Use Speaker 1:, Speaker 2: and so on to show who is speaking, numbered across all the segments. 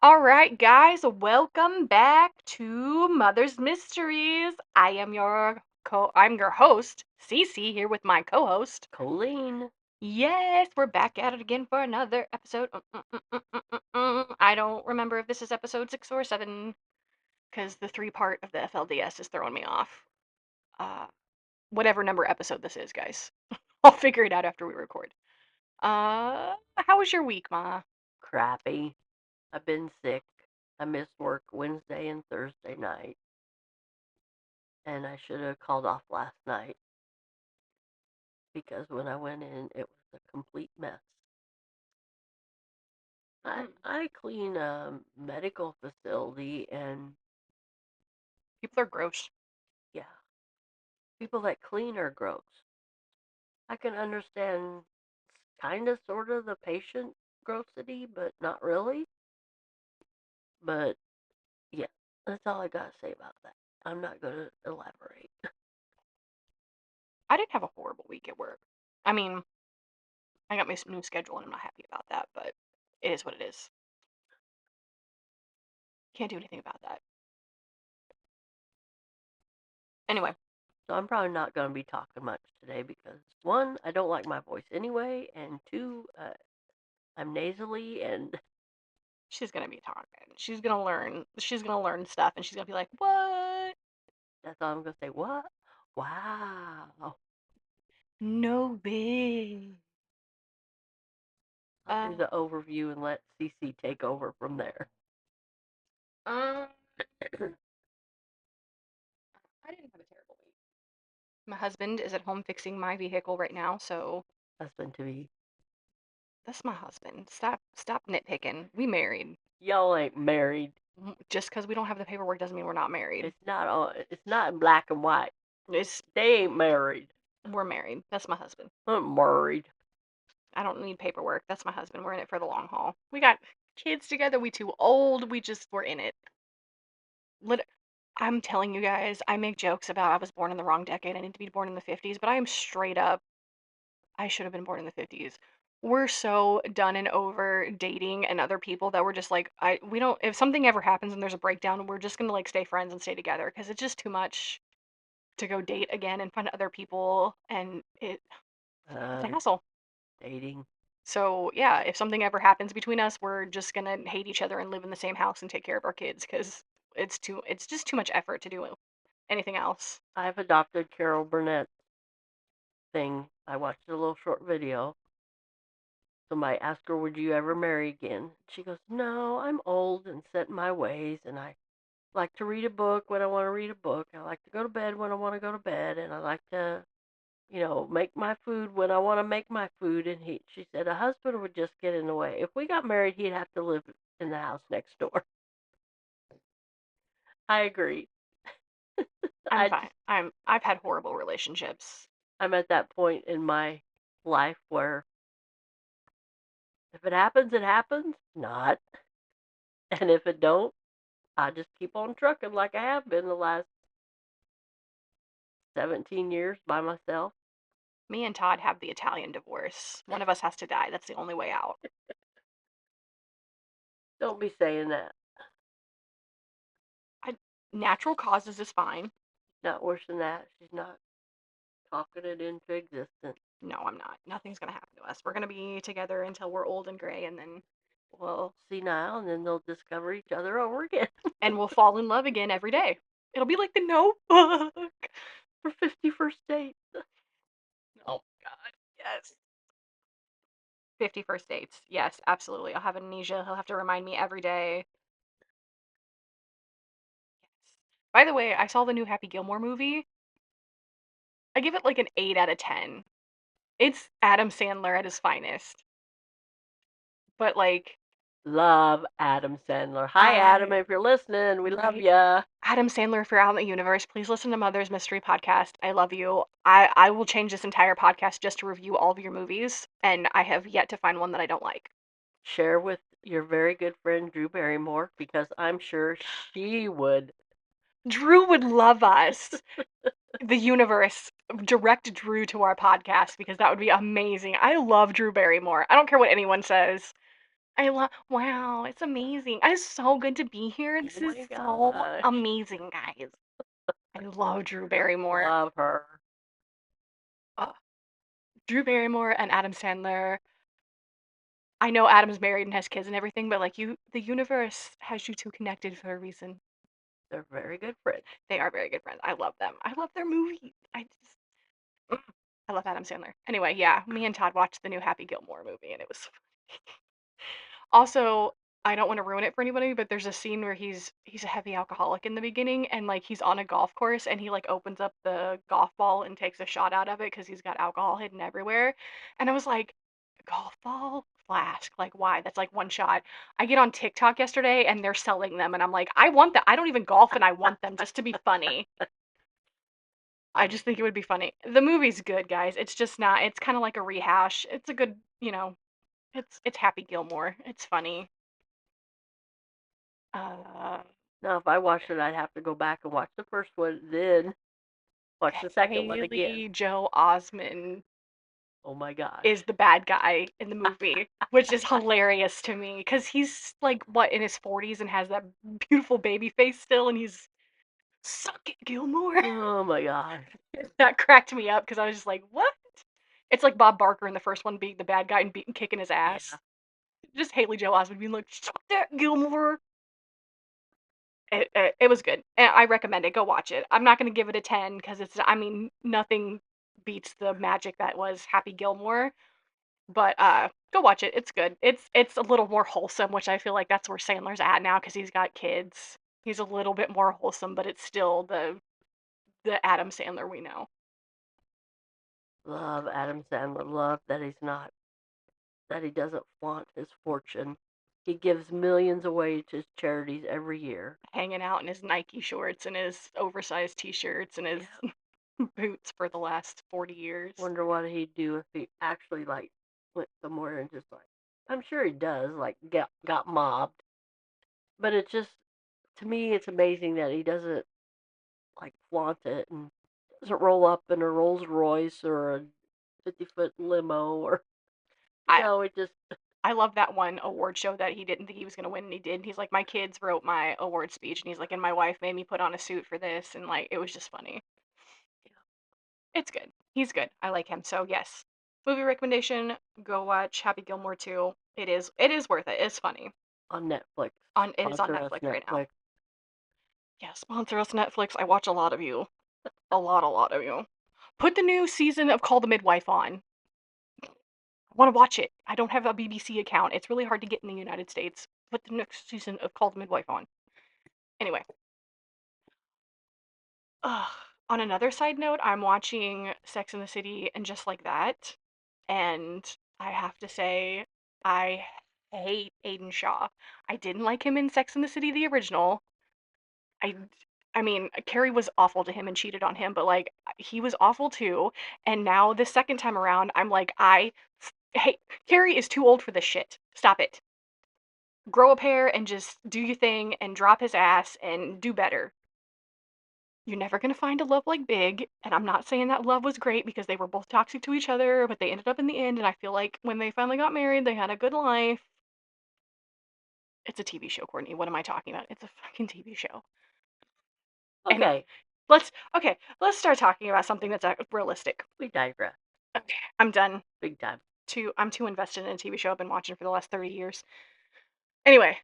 Speaker 1: All right, guys, welcome back to Mother's Mysteries. I'm your host, Cece, here with my co-host,
Speaker 2: Colleen.
Speaker 1: Yes, we're back at it again for another episode. I don't remember if this is episode 6 or 7 because the 3-part of the FLDS is throwing me off. Whatever number episode this is, guys. I'll figure it out after we record. How was your week, Ma?
Speaker 2: Crappy. I've been sick. I missed work Wednesday and Thursday night. And I should have called off last night. Because when I went in, it was a complete mess. I clean a medical facility and,
Speaker 1: People are gross.
Speaker 2: yeah, people that clean are gross. I can understand kind of, sort of, the patient grossity, but not really. But, yeah, that's all I got to say about that. I'm not going to elaborate.
Speaker 1: I didn't have a horrible week at work. I mean, I got my new schedule and I'm not happy about that, but it is what it is. Can't do anything about that. Anyway.
Speaker 2: So I'm probably not going to be talking much today because, one, I don't like my voice anyway, and two, I'm nasally and
Speaker 1: She's gonna be talking. She's gonna learn. She's gonna learn stuff, and she's gonna be like, "What?
Speaker 2: that's all I'm going to say. What? Wow.
Speaker 1: No big."
Speaker 2: I'll do the overview and let Cece take over from there.
Speaker 1: I didn't have a terrible week. My husband is at home fixing my vehicle right now, so
Speaker 2: Husband to be.
Speaker 1: that's my husband. Stop nitpicking. We married.
Speaker 2: Y'all ain't married.
Speaker 1: Just because we don't have the paperwork doesn't mean we're not married.
Speaker 2: It's not in black and white. They ain't married.
Speaker 1: We're married. That's my husband.
Speaker 2: I'm married.
Speaker 1: I don't need paperwork. That's my husband. We're in it for the long haul. We got kids together. We too old. We're in it. I'm telling you guys, I make jokes about I was born in the wrong decade. I need to be born in the 50s, but I am straight up, I should have been born in the 50s. We're so done and over dating and other people that we're just like, we don't, if something ever happens and there's a breakdown, we're just gonna like stay friends and stay together because it's just too much to go date again and find other people and it's a hassle.
Speaker 2: Dating.
Speaker 1: So yeah, if something ever happens between us, we're just gonna hate each other and live in the same house and take care of our kids because it's just too much effort to do anything else.
Speaker 2: I've adopted Carol Burnett's thing. I watched a little short video. Somebody asked her, would you ever marry again? She goes, no, I'm old and set in my ways, and I like to read a book when I want to read a book. I like to go to bed when I want to go to bed, and I like to, make my food when I want to make my food. And she said, a husband would just get in the way. If we got married, he'd have to live in the house next door. I agree.
Speaker 1: I'm fine. I've had horrible relationships.
Speaker 2: I'm at that point in my life where if it happens, it happens. Not. And if it don't, I just keep on trucking like I have been the last 17 years by myself.
Speaker 1: Me and Todd have the Italian divorce. One of us has to die. That's the only way out.
Speaker 2: Don't be saying that.
Speaker 1: Natural causes is fine.
Speaker 2: Not worse than that. She's not talking it into existence.
Speaker 1: No, I'm not. Nothing's gonna happen to us. We're gonna be together until we're old and gray, and then
Speaker 2: we'll senile, and then they'll discover each other over again.
Speaker 1: And we'll fall in love again every day. It'll be like the Notebook
Speaker 2: for 51st dates.
Speaker 1: Oh God, yes. 51st dates. Yes, absolutely. I'll have amnesia. He'll have to remind me every day. Yes. By the way, I saw the new Happy Gilmore movie. I give it like an 8 out of 10. It's Adam Sandler at his finest. But like,
Speaker 2: love Adam Sandler. Hi, Adam, if you're listening, we love ya.
Speaker 1: Adam Sandler, if you're out in the universe, please listen to Mother's Mystery Podcast. I love you. I will change this entire podcast just to review all of your movies, and I have yet to find one that I don't like.
Speaker 2: Share with your very good friend Drew Barrymore, because I'm sure she would.
Speaker 1: Drew would love us. The universe, direct Drew to our podcast because that would be amazing. I love Drew Barrymore. I don't care what anyone says. wow, it's amazing. It's so good to be here.
Speaker 2: Oh
Speaker 1: This is
Speaker 2: my
Speaker 1: so
Speaker 2: gosh.
Speaker 1: amazing, guys. I love Drew Barrymore.
Speaker 2: Love her.
Speaker 1: Ugh. Drew Barrymore and Adam Sandler. I know Adam's married and has kids and everything, but like the universe has you two connected for a reason.
Speaker 2: They're very good friends.
Speaker 1: They are very good friends. I love them. I love their movies. I love Adam Sandler. Anyway, yeah, me and Todd watched the new Happy Gilmore movie and it was also, I don't want to ruin it for anybody, but there's a scene where he's a heavy alcoholic in the beginning and like he's on a golf course and he like opens up the golf ball and takes a shot out of it because he's got alcohol hidden everywhere. And I was like, golf ball flask, like why? That's like one shot. I get on TikTok yesterday and they're selling them and I'm like, I want that. I don't even golf and I want them just to be funny. I just think it would be funny. The movie's good, guys. It's just not. It's kind of like a rehash. It's a good, it's Happy Gilmore. It's funny. Uh,
Speaker 2: Now, if I watched it, I'd have to go back and watch the first one, then watch the second one again.
Speaker 1: Haley Joe Osment
Speaker 2: Oh my gosh.
Speaker 1: is the bad guy in the movie, which is hilarious to me because he's like what in his 40s and has that beautiful baby face still, and he's suck it, Gilmore.
Speaker 2: Oh my gosh.
Speaker 1: That cracked me up because I was just like, what? It's like Bob Barker in the first one being the bad guy and beating kicking his
Speaker 2: Yeah.
Speaker 1: ass. Just Haley Joe Osment being like, suck that, Gilmore. It was good. And I recommend it. Go watch it. I'm not going to give it a 10 because I mean, nothing beats the magic that was Happy Gilmore. But go watch it. It's good. It's a little more wholesome, which I feel like that's where Sandler's at now because he's got kids. He's a little bit more wholesome, but it's still the Adam Sandler we know.
Speaker 2: Love Adam Sandler. Love that he doesn't flaunt his fortune. He gives millions away to charities every year.
Speaker 1: Hanging out in his Nike shorts and his oversized t-shirts and his
Speaker 2: Yeah.
Speaker 1: boots for the last 40 years.
Speaker 2: Wonder what he'd do if he actually like went somewhere and just like I'm sure he does, like got mobbed. But it's just to me it's amazing that he doesn't like flaunt it and doesn't roll up in a Rolls Royce or a 50-foot limo or
Speaker 1: I
Speaker 2: it just
Speaker 1: I love that one award show that he didn't think he was going to win and he did. He's like, my kids wrote my award speech, and he's like, and my wife made me put on a suit for this, and like, it was just funny. It's good. He's good. I like him. So yes, movie recommendation: go watch Happy Gilmore 2. It is worth it. It's funny.
Speaker 2: on Netflix.
Speaker 1: It is on
Speaker 2: Sponsor us
Speaker 1: Netflix right now.
Speaker 2: Netflix.
Speaker 1: Yeah, sponsor us Netflix. I watch a lot of you. A lot of you. Put the new season of Call the Midwife on. I want to watch it. I don't have a BBC account. It's really hard to get in the United States. Put the next season of Call the Midwife on. Anyway, ugh. On another side note, I'm watching Sex and the City and Just Like That, and I have to say, I hate Aiden Shaw. I didn't like him in Sex and the City, the original. I, I mean, Carrie was awful to him and cheated on him, but like, he was awful too. And now the second time around, I'm like, hey, Carrie is too old for this shit. Stop it. Grow a pair and just do your thing and drop his ass and do better. You're never gonna find a love like Big, and I'm not saying that love was great because they were both toxic to each other, but they ended up in the end, and I feel like when they finally got married, they had a good life. It's a TV show, Courtney. What am I talking about? It's a fucking TV show. Anyway,
Speaker 2: Okay,
Speaker 1: let's start talking about something that's realistic.
Speaker 2: we digress.
Speaker 1: Okay, I'm done.
Speaker 2: Big time.
Speaker 1: I'm too invested in a TV show I've been watching for the last 30 years. Anyway,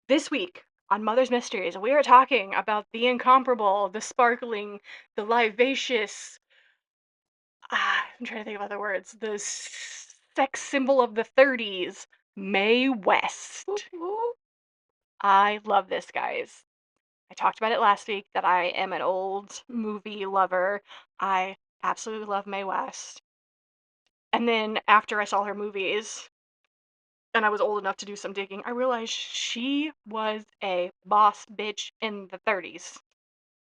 Speaker 1: this week on Mother's Mysteries, we are talking about the incomparable, the sparkling, the vivacious, I'm trying to think of other words. The sex symbol of the 30s, Mae West. I love this, guys. I talked about it last week that I am an old movie lover. I absolutely love Mae West. And then after I saw her movies and I was old enough to do some digging, I realized she was a boss bitch in the 30s.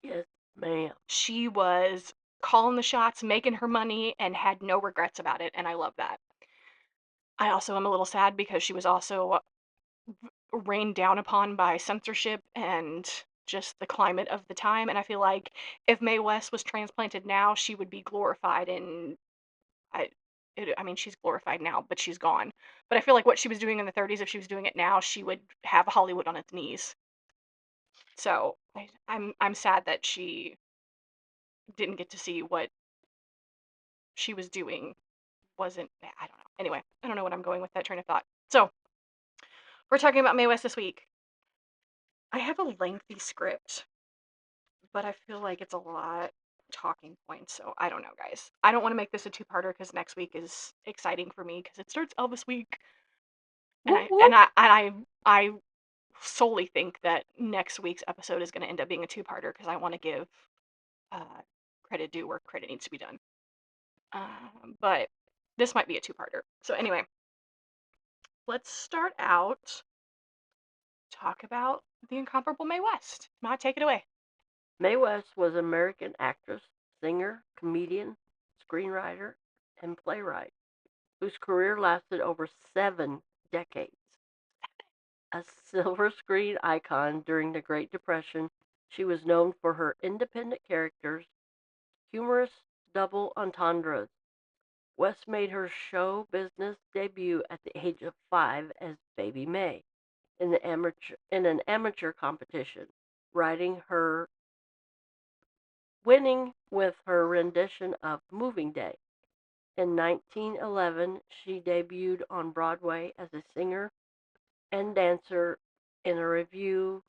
Speaker 2: Yes, ma'am.
Speaker 1: She was calling the shots, making her money, and had no regrets about it, and I love that. I also am a little sad because she was also rained down upon by censorship and just the climate of the time. And I feel like if Mae West was transplanted now, she would be glorified. And I mean, she's glorified now, but she's gone. But I feel like what she was doing in the 30s, if she was doing it now, she would have Hollywood on its knees. So I'm sad that she didn't get to see what she was doing wasn't. I don't know. Anyway, I don't know what I'm going with that train of thought. So we're talking about Mae West this week. I have a lengthy script, but I feel like it's a lot talking points. So I don't know, guys. I don't want to make this a two-parter because next week is exciting for me because it starts Elvis week, and
Speaker 2: Whoop
Speaker 1: I and
Speaker 2: whoop.
Speaker 1: I and I solely think that next week's episode is going to end up being a two-parter because I want to give uh, credit due where credit needs to be done. But this might be a two-parter. So anyway, let's start out talk about the incomparable Mae West. Ma, take it away.
Speaker 2: Mae West was an American actress, singer, comedian, screenwriter, and playwright whose career lasted over 7 decades. A silver screen icon during the Great Depression, she was known for her independent characters, humorous double entendres. West made her show business debut at the age of 5 as Baby Mae in an amateur competition, writing her winning with her rendition of Moving Day. In 1911, she debuted on Broadway as a singer and dancer in a review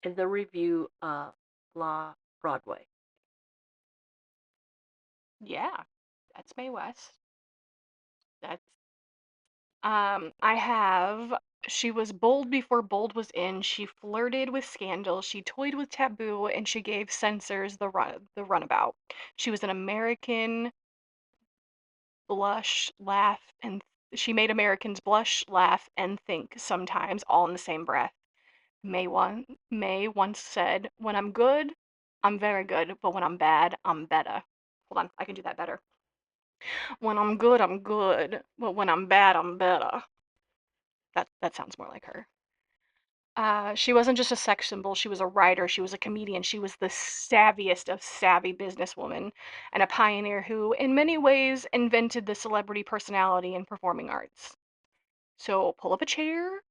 Speaker 2: in the review La Broadway.
Speaker 1: Yeah, that's Mae West. That's I have she was bold before bold was in. She flirted with scandal. She toyed with taboo, and she gave censors the runabout. She was an American blush, laugh, and she made Americans blush, laugh, and think sometimes all in the same breath. Mae once said, "When I'm good, I'm very good, but when I'm bad, I'm better." Hold on, I can do that better. When I'm good, I'm good, but when I'm bad, I'm better. That sounds more like her. She wasn't just a sex symbol, she was a writer, she was a comedian, she was the savviest of savvy businesswomen, and a pioneer who, in many ways, invented the celebrity personality in performing arts. So pull up a chair,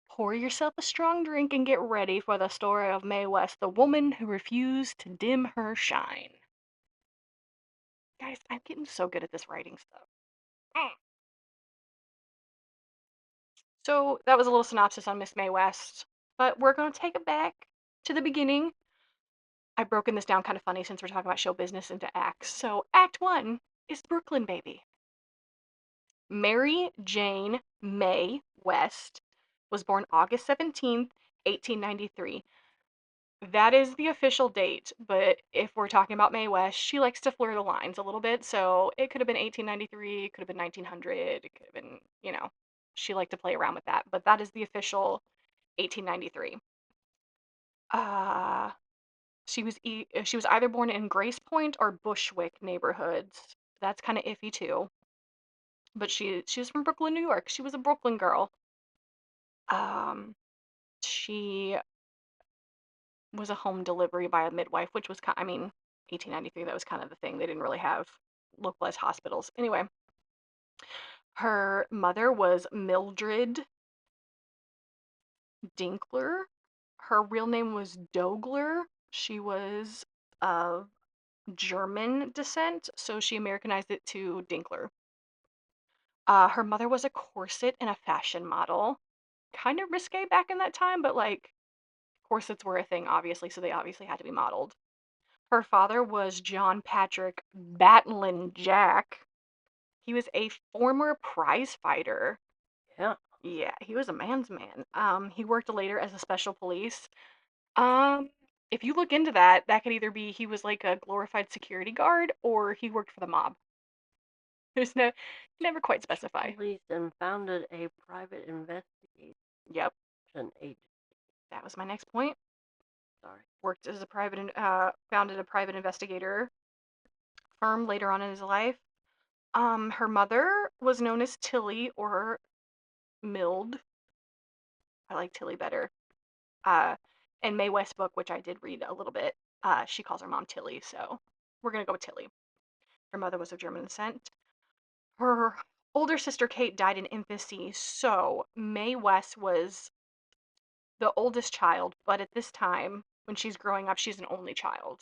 Speaker 1: pour yourself a strong drink, and get ready for the story of Mae West, the woman who refused to dim her shine. Guys, I'm getting so good at this writing stuff. Mm. So that was a little synopsis on Miss Mae West, but we're going to take it back to the beginning. I've broken this down kind of funny since we're talking about show business into acts. So, Act One is Brooklyn Baby. Mary Jane Mae West was born August 17th, 1893. That is the official date, but if we're talking about Mae West, she likes to blur the lines a little bit. So, it could have been 1893, it could have been 1900, it could have been, she liked to play around with that, but that is the official 1893. Uh, she was either born in Grace Point or Bushwick neighborhoods. That's kind of iffy too. But she was from Brooklyn, New York. She was a Brooklyn girl. Um, she was a home delivery by a midwife, which was I mean, 1893. That was kind of the thing. They didn't really have localized hospitals. Anyway, her mother was Mildred Dinkler. Her real name was Dogler. She was of German descent, so she Americanized it to Dinkler. Her mother was a corset and a fashion model. Kind of risque back in that time, but like corsets were a thing, obviously, so they obviously had to be modeled. Her father was John Patrick Batlin Jack. He was a former prize fighter.
Speaker 2: Yeah.
Speaker 1: Yeah, he was a man's man. He worked later as a special police. Um, if you look into that, that could either be he was like a glorified security guard or he worked for the mob. There's no never quite specify.
Speaker 2: Police and founded a private investigation
Speaker 1: Yep,
Speaker 2: agency.
Speaker 1: that was my next point.
Speaker 2: Sorry.
Speaker 1: Worked as a founded a private investigator firm later on in his life. Her mother was known as Tilly or Mild. I like Tilly better. Uh, in Mae West book, which I did read a little bit, she calls her mom Tilly, so we're gonna go with Tilly. Her mother was of German descent. Her older sister Kate died in infancy, so Mae West was the oldest child, but at this time, when she's growing up, she's an only child.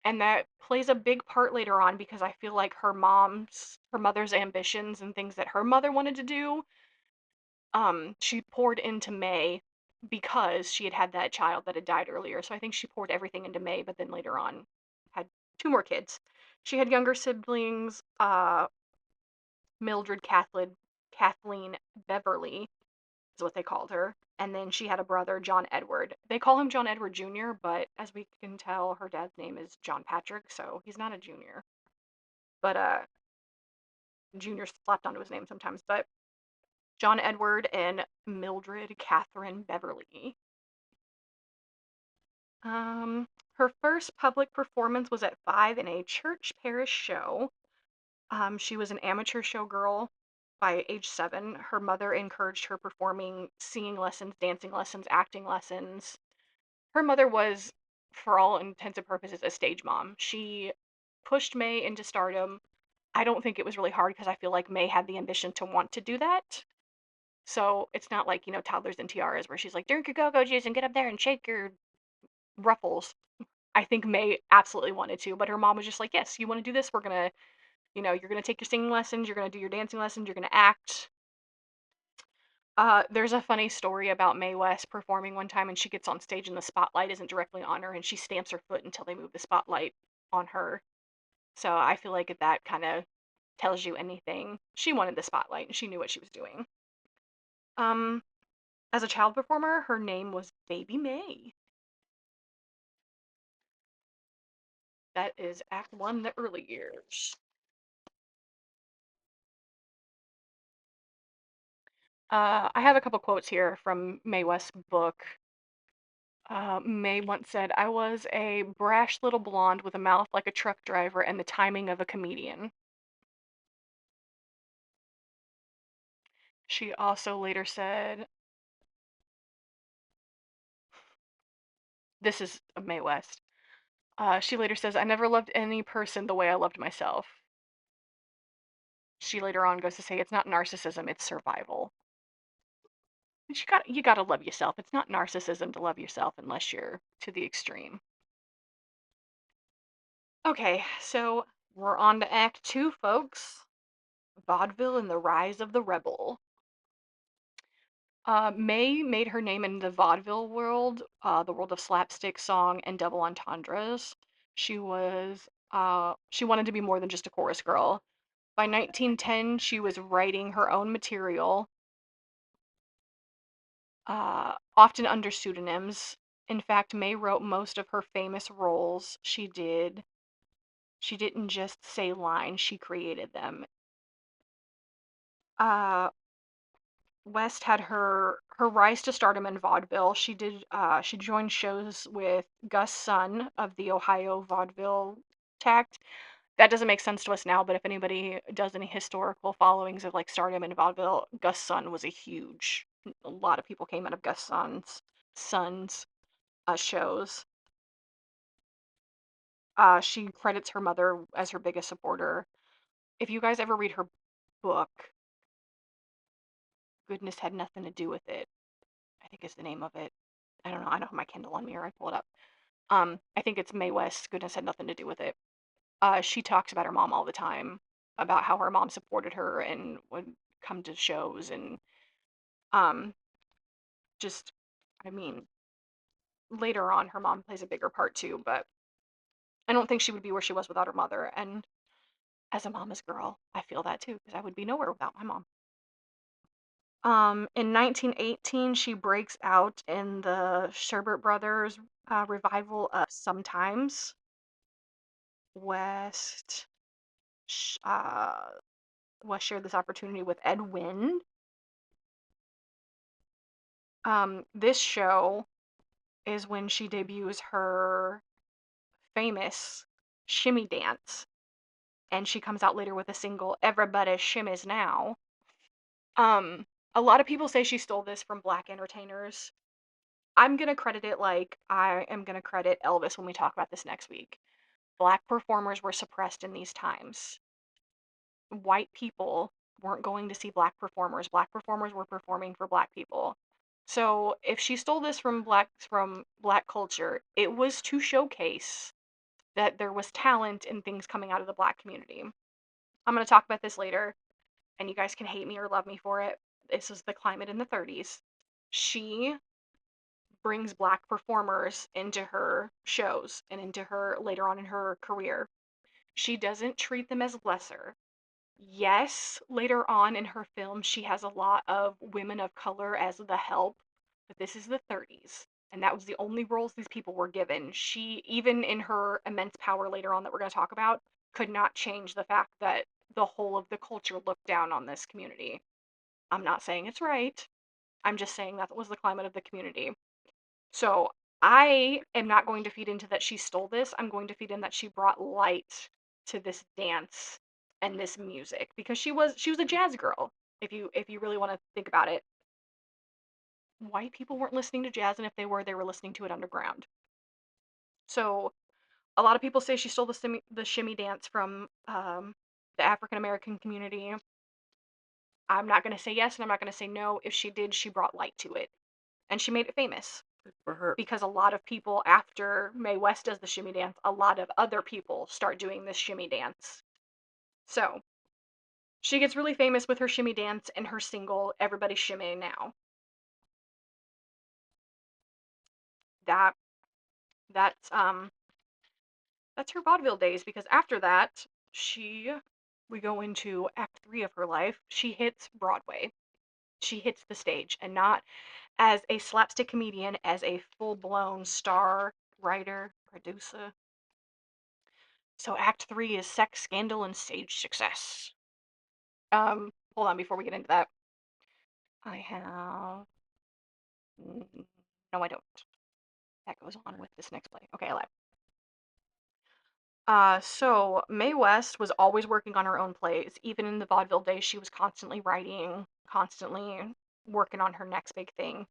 Speaker 1: And that plays a big part later on because I feel like her mother's ambitions and things that her mother wanted to do, she poured into Mae because she had had that child that had died earlier. So I think she poured everything into Mae, but then later on had two more kids. She had younger siblings, Mildred Kathleen Beverly is what they called her. And then she had a brother, John Edward. They call him John Edward Jr., but as we can tell, her dad's name is John Patrick, so he's not a junior. But Junior slapped onto his name sometimes. But John Edward and Mildred Catherine Beverly. Her first public performance was at 5 in a church parish show. She was an amateur showgirl by age 7. Her mother encouraged her performing singing lessons, dancing lessons, acting lessons. Her mother was, for all intents and purposes, a stage mom. She pushed Mae into stardom. I don't think it was really hard because I feel like Mae had the ambition to want to do that. So it's not like, toddlers and tiaras where she's like, drink your go-go juice and get up there and shake your ruffles. I think Mae absolutely wanted to, but her mom was just like, yes, you want to do this? We're going to, you're going to take your singing lessons, you're going to do your dancing lessons, you're going to act. There's a funny story about Mae West performing one time and she gets on stage and the spotlight isn't directly on her and she stamps her foot until they move the spotlight on her. So I feel like that kind of tells you anything. She wanted the spotlight and she knew what she was doing. Um, as a child performer, her name was Baby Mae. That is Act One, the early years. I have a couple quotes here from Mae West's book. Mae once said, I was a brash little blonde with a mouth like a truck driver and the timing of a comedian. She also later said, this is Mae West. She later says, I never loved any person the way I loved myself. She later on goes to say, it's not narcissism, it's survival. You gotta love yourself. It's not narcissism to love yourself unless you're to the extreme. Okay, so we're on to Act Two, folks. Vaudeville and the Rise of the Rebel. Mae made her name in the vaudeville world, the world of slapstick, song, and double entendres. She wanted to be more than just a chorus girl. By 1910, she was writing her own material, often under pseudonyms. In fact, Mae wrote most of her famous roles. She didn't just say lines, she created them. Uh, West had her rise to stardom in vaudeville. She joined shows with Gus Sun of the Ohio Vaudeville Tact. That doesn't make sense to us now, but if anybody does any historical followings of like stardom in vaudeville, Gus Sun was a lot of people came out of Gus Sun's shows. She credits her mother as her biggest supporter. If you guys ever read her book, Goodness Had Nothing to Do with It, I think is the name of it. I don't know. I don't have my Kindle on me or I pull it up. I think it's Mae West. Goodness Had Nothing to Do with It. She talks about her mom all the time, about how her mom supported her and would come to shows and um, just, I mean, later on, her mom plays a bigger part too, but I don't think she would be where she was without her mother. And as a mama's girl, I feel that too, because I would be nowhere without my mom. In 1918, she breaks out in the Sherbert Brothers revival of Sometimes. West uh, West shared this opportunity with Ed Wynn. This show is when she debuts her famous shimmy dance, and she comes out later with a single, Everybody Shimmies Now. Um, a lot of people say she stole this from black entertainers. I'm gonna credit it like I am gonna credit Elvis when we talk about this next week. Black performers were suppressed in these times. white people weren't going to see black performers. Black performers were performing for black people. So if she stole this from black culture, it was to showcase that there was talent and things coming out of the black community. I'm going to talk about this later, and you guys can hate me or love me for it. This is the climate in the 30s. She brings black performers into her shows and into her later on in her career. She doesn't treat them as lesser. Yes, later on in her film, she has a lot of women of color as the help, but this is the 30s, and that was the only roles these people were given. She, even in her immense power later on that we're going to talk about, could not change the fact that the whole of the culture looked down on this community. I'm not saying it's right. I'm just saying that was the climate of the community. So I am not going to feed into that she stole this. I'm going to feed in that she brought light to this dance and this music because she was a jazz girl. If you really want to think about it, white people weren't listening to jazz, and if they were listening to it underground. So a lot of people say she stole the shimmy dance from the African American community. I'm not going to say yes, and I'm not going to say no. If she did, she brought light to it, and she made it famous.
Speaker 2: Good for her.
Speaker 1: Because a lot of people, after Mae West does the shimmy dance, a lot of other people start doing this shimmy dance. So she gets really famous with her shimmy dance and her single "Everybody Shimmy Now." That that's that's her vaudeville days, because after that she we go into act 3 of her life. She hits Broadway. She hits the stage, and not as a slapstick comedian, as a full-blown star, writer, producer. So act 3 is sex, scandal, and stage success. Hold on before we get into that. I have no, I don't. That goes on with this next play. Okay, I lied. So Mae West was always working on her own plays. Even in the vaudeville days, she was constantly writing, constantly working on her next big thing.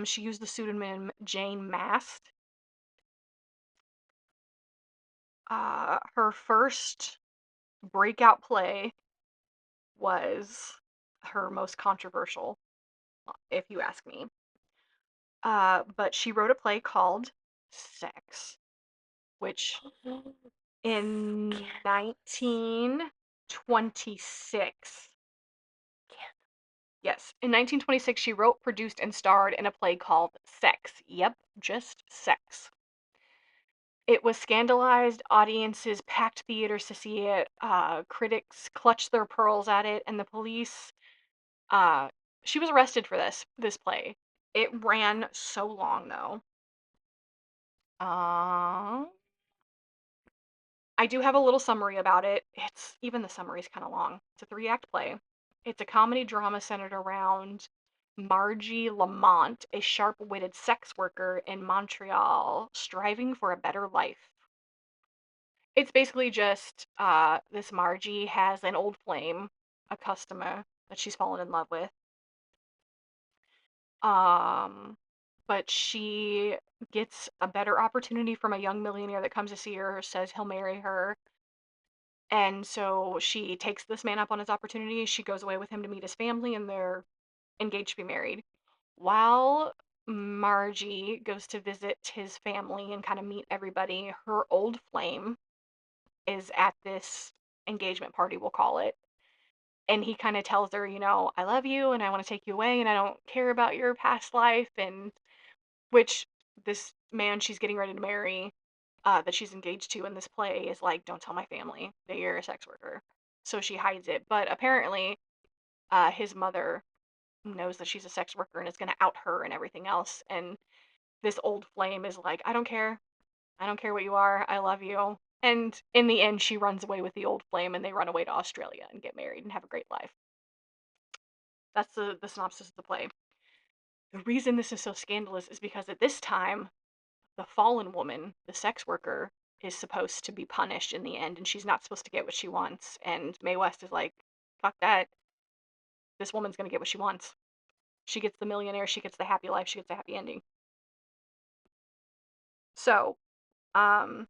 Speaker 1: She used the pseudonym Jane Mast. Her first breakout play was her most controversial, if you ask me. But she wrote a play called Sex, which in 1926, yes, in 1926, she wrote, produced, and starred in a play called Sex. Yep, just Sex. It was scandalized, audiences packed theaters to see it, critics clutched their pearls at it, and the police, uh, she was arrested for this play. It ran so long, though. Um, I do have a little summary about it. It's even the summary is kind of long. It's a 3-act play. It's a comedy drama centered around Margie Lamont, a sharp-witted sex worker in Montreal, striving for a better life. It's basically just this Margie has an old flame, a customer that she's fallen in love with. Um, but she gets a better opportunity from a young millionaire that comes to see her, says he'll marry her. And so she takes this man up on his opportunity. She goes away with him to meet his family, and they're engaged to be married. While Margie goes to visit his family and kind of meet everybody, her old flame is at this engagement party, we'll call it. And he kind of tells her, I love you and I want to take you away and I don't care about your past life. And which this man she's getting ready to marry, that she's engaged to in this play, is like, don't tell my family that you're a sex worker. So she hides it. But apparently, his mother knows that she's a sex worker and is going to out her and everything else. And this old flame is like, I don't care. I don't care what you are. I love you. And in the end, she runs away with the old flame and they run away to Australia and get married and have a great life. That's the synopsis of the play. The reason this is so scandalous is because at this time, the fallen woman, the sex worker, is supposed to be punished in the end, and she's not supposed to get what she wants. And Mae West is like, fuck that. This woman's gonna get what she wants. She gets the millionaire, she gets the happy life, she gets the happy ending. So, um,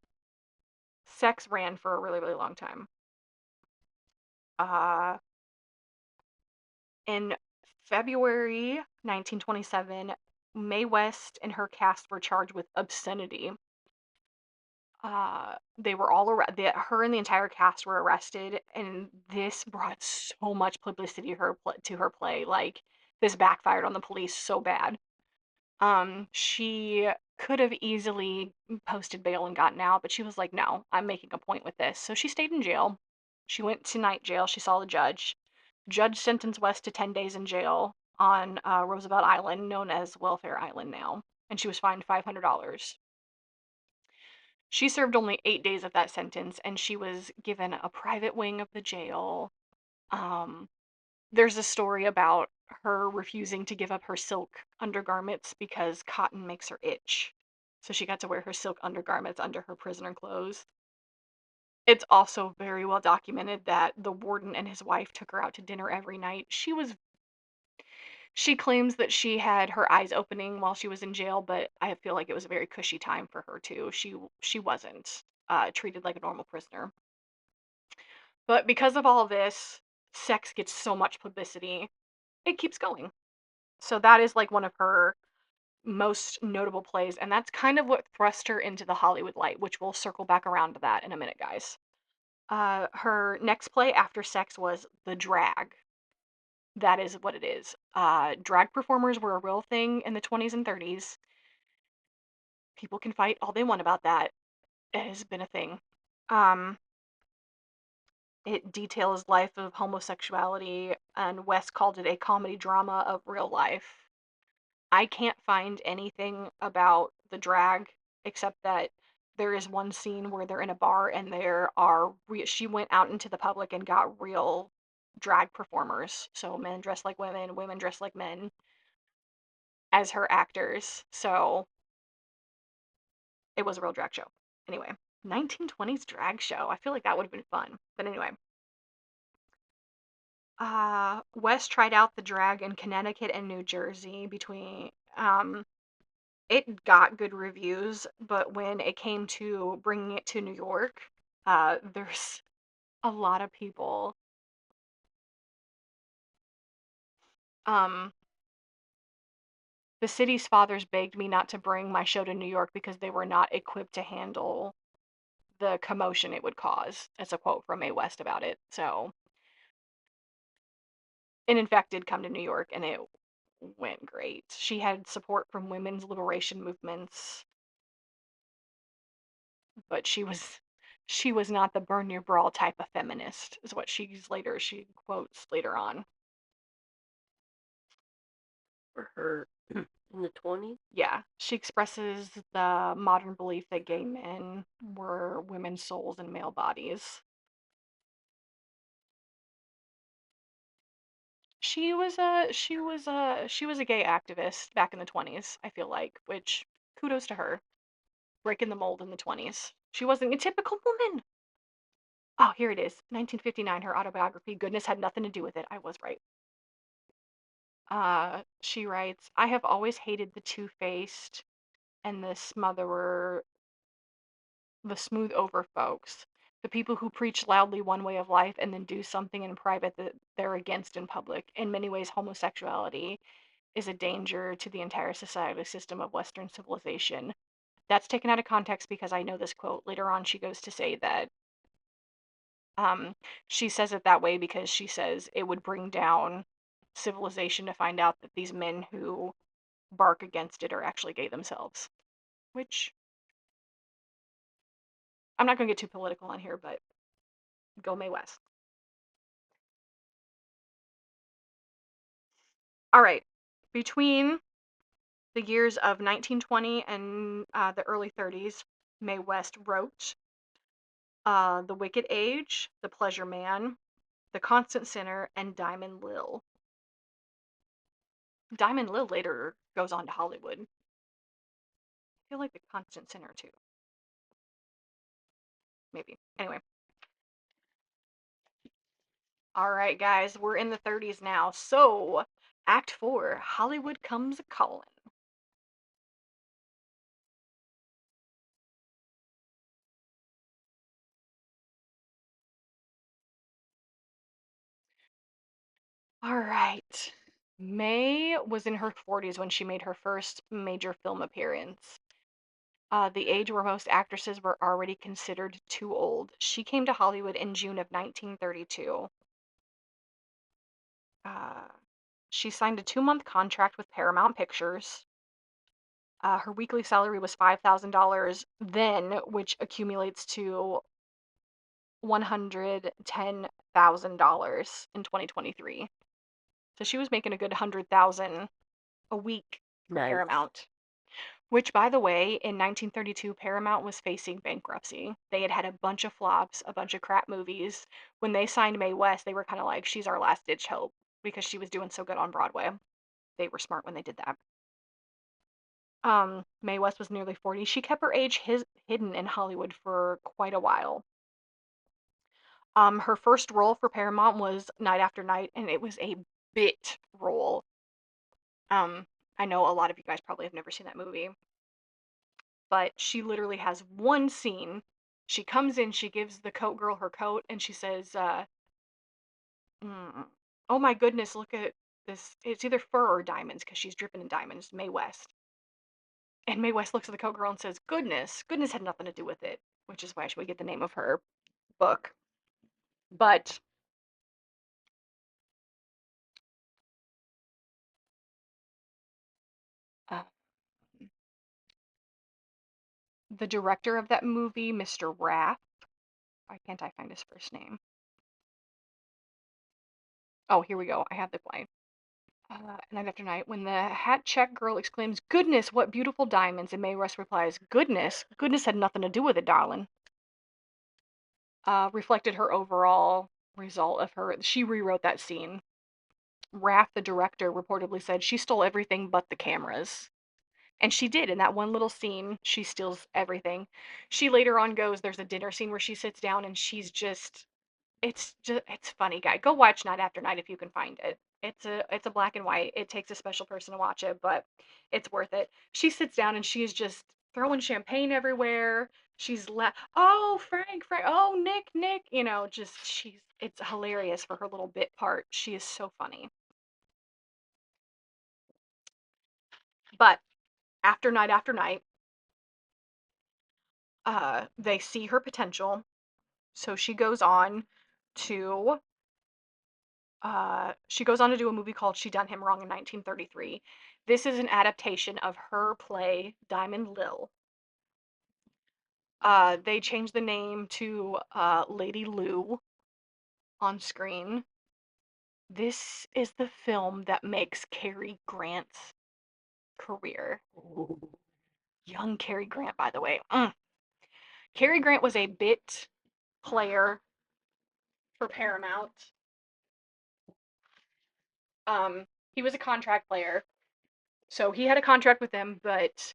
Speaker 1: sex ran for a really, really long time. Uh, in February 1927, Mae West and her cast were charged with obscenity. They were all arrested. Her and the entire cast were arrested, and this brought so much publicity to her play. Like, this backfired on the police so bad. She could have easily posted bail and gotten out, but she was like, no, I'm making a point with this. So she stayed in jail. She went to night jail. She saw the judge. Judge sentenced West to 10 days in jail on Roosevelt Island, known as Welfare Island now, and she was fined $500. She served only 8 days of that sentence, and she was given a private wing of the jail. Um, there's a story about her refusing to give up her silk undergarments because cotton makes her itch. So she got to wear her silk undergarments under her prisoner clothes. It's also very well documented that the warden and his wife took her out to dinner every night. She claims that she had her eyes opening while she was in jail, but I feel like it was a very cushy time for her too. She wasn't treated like a normal prisoner. But because of all this, sex gets so much publicity, it keeps going. So that is like one of her most notable plays, and that's kind of what thrust her into the Hollywood light, which we'll circle back around to that in a minute, guys. Her next play after sex was The Drag. That is what it is. Drag performers were a real thing in the 20s and 30s. People can fight all they want about that. It has been a thing. Um, it details life of homosexuality, and West called it a comedy drama of real life. I can't find anything about the drag except that there is one scene where they're in a bar and she went out into the public and got real drag performers. So men dressed like women, women dressed like men as her actors. So it was a real drag show. Anyway, 1920s drag show. I feel like that would have been fun. But anyway, West tried out the drag in Connecticut and New Jersey between it got good reviews, but when it came to bringing it to New York, there's a lot of people. Um, the city's fathers begged me not to bring my show to New York because they were not equipped to handle the commotion it would cause. That's a quote from Mae West about it. So, and in fact, did come to New York, and it went great. She had support from women's liberation movements, but she was not the burn your bra type of feminist, is what she quotes later on.
Speaker 2: For her in the 20s.
Speaker 1: Yeah, she expresses the modern belief that gay men were women's souls in male bodies. She was a gay activist back in the 20s, I feel like, which kudos to her. Breaking the mold in the 20s. She wasn't a typical woman. Oh, here it is. 1959, her autobiography. Goodness had nothing to do with it. I was right. She writes, I have always hated the two-faced and the smooth over folks. The people who preach loudly one way of life and then do something in private that they're against in public. In many ways, homosexuality is a danger to the entire society system of Western civilization. That's taken out of context because I know this quote. Later on, she goes to say that um, she says it that way because she says it would bring down civilization to find out that these men who bark against it are actually gay themselves. Which I'm not going to get too political on here, but go Mae West. All right. Between the years of 1920 and the early 30s, Mae West wrote The Wicked Age, The Pleasure Man, The Constant Sinner, and Diamond Lil. Diamond Lil later goes on to Hollywood. I feel like The Constant Sinner too. Maybe. Anyway. All right, guys, we're in the 30s now. So, Act 4, Hollywood Comes a Calling. All right. Mae was in her 40s when she made her first major film appearance. The age where most actresses were already considered too old. She came to Hollywood in June of 1932. Uh, she signed a 2-month contract with Paramount Pictures. Her weekly salary was $5,000 then, which accumulates to $110,000 in 2023. So she was making a good 100,000 a week for
Speaker 2: Nice.
Speaker 1: Paramount. Which, by the way, in 1932, Paramount was facing bankruptcy. They had had a bunch of flops, a bunch of crap movies. When they signed Mae West, they were kind of like, she's our last ditch hope because she was doing so good on Broadway. They were smart when they did that. Mae West was nearly 40. She kept her age hidden in Hollywood for quite a while. Her first role for Paramount was Night After Night, and it was a bit role. I know a lot of you guys probably have never seen that movie, but she literally has one scene. She comes in, she gives the coat girl her coat, and she says, "Oh my goodness, look at this. It's either fur or diamonds because she's dripping in diamonds." Mae West. And Mae West looks at the coat girl and says, "Goodness, goodness had nothing to do with it," which is why we get the name of her book. But uh, the director of that movie, Mr. Raff, why can't I find his first name? Oh, here we go. I have the line. Night after night, when the hat check girl exclaims, "Goodness, what beautiful diamonds!" and Mae West replies, "Goodness, goodness had nothing to do with it, darling." Reflected her overall result of her. She rewrote that scene. Raph, the director, reportedly said she stole everything but the cameras. And she did in that one little scene. She steals everything. She later on goes, there's a dinner scene where she sits down and she's just it's funny, guy. Go watch Night After Night if you can find it. It's a black and white. It takes a special person to watch it, but it's worth it. She sits down and she's just throwing champagne everywhere. Oh, Frank, oh, Nick, just it's hilarious for her little bit part. She is so funny. But after night, they see her potential. So to she goes on to do a movie called She Done Him Wrong in 1933. This is an adaptation of her play Diamond Lil. They changed the name to Lady Lou on screen. This is the film that makes Cary Grant's career. Young Cary Grant, by the way. Cary Grant was a bit player for Paramount. He was a contract player, so he had a contract with them, but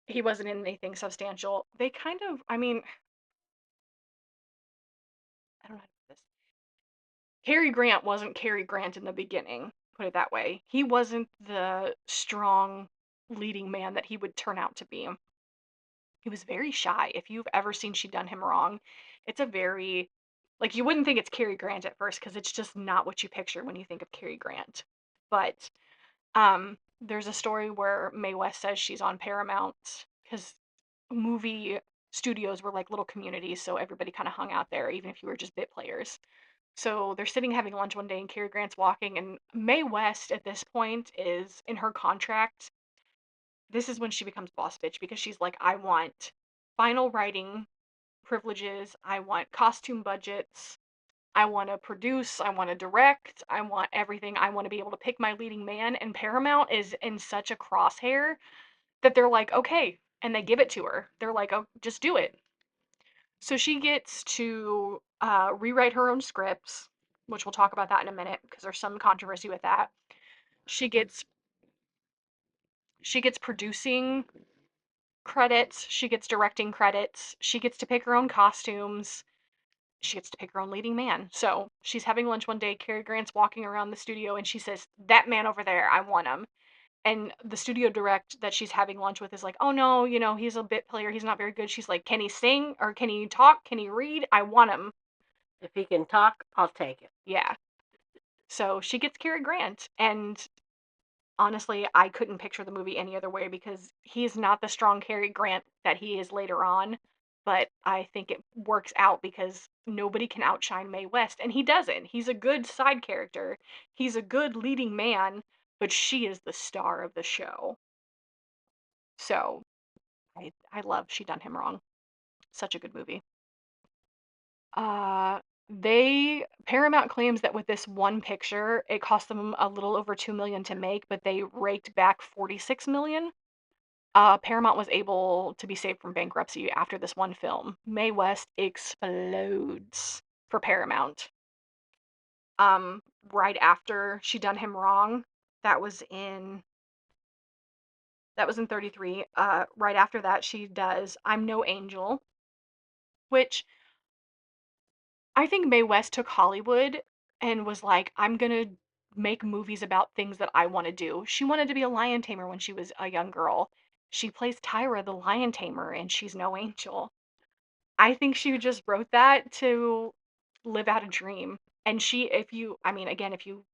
Speaker 1: he wasn't in anything substantial. They kind of, I mean, I don't know how to put this. Cary Grant wasn't Cary Grant in the beginning, put it that way. He wasn't the strong leading man that he would turn out to be. He was very shy. If you've ever seen She Done Him Wrong, it's a very, like, you wouldn't think it's Cary Grant at first because it's just not what you picture when you think of Cary Grant. But there's a story where Mae West says she's on Paramount because movie studios were like little communities, so everybody kind of hung out there, even if you were just bit players. So they're sitting having lunch one day, and Cary Grant's walking, and Mae West at this point is in her contract. This is when she becomes boss bitch because she's like, I want final writing privileges, I want costume budgets, I want to produce, I want to direct, I want everything. I want to be able to pick my leading man. And Paramount is in such a crosshair that they're like, okay. And they give it to her. They're like, oh, just do it. So she gets to rewrite her own scripts, which we'll talk about that in a minute because there's some controversy with that. She gets she gets producing credits, she gets directing credits, she gets to pick her own costumes, she gets to pick her own leading man. So she's having lunch one day. Cary Grant's walking around the studio and she says, "That man over there, I want him." And the studio direct that she's having lunch with is like, "Oh no, he's a bit player. He's not very good." She's like, "Can he sing or can he talk? Can he read? I want him."
Speaker 2: If he can talk, I'll take it.
Speaker 1: Yeah. So she gets Cary Grant, and honestly, I couldn't picture the movie any other way because he's not the strong Cary Grant that he is later on. But I think it works out because nobody can outshine Mae West, and he doesn't. He's a good side character. He's a good leading man, but she is the star of the show. So I love She Done Him Wrong. Such a good movie. Uh, they Paramount claims that with this one picture, it cost them a little over 2 million to make, but they raked back 46 million. Paramount was able to be saved from bankruptcy after this one film. Mae West explodes for Paramount. Um, right after She Done Him Wrong, that was in that was in 33. Right after that, she does I'm No Angel, which I think Mae West took Hollywood and was like, I'm gonna make movies about things that I want to do. She wanted to be a lion tamer when she was a young girl. She plays Tyra, the lion tamer, and She's No Angel. I think she just wrote that to live out a dream. And if you, I mean, again, if you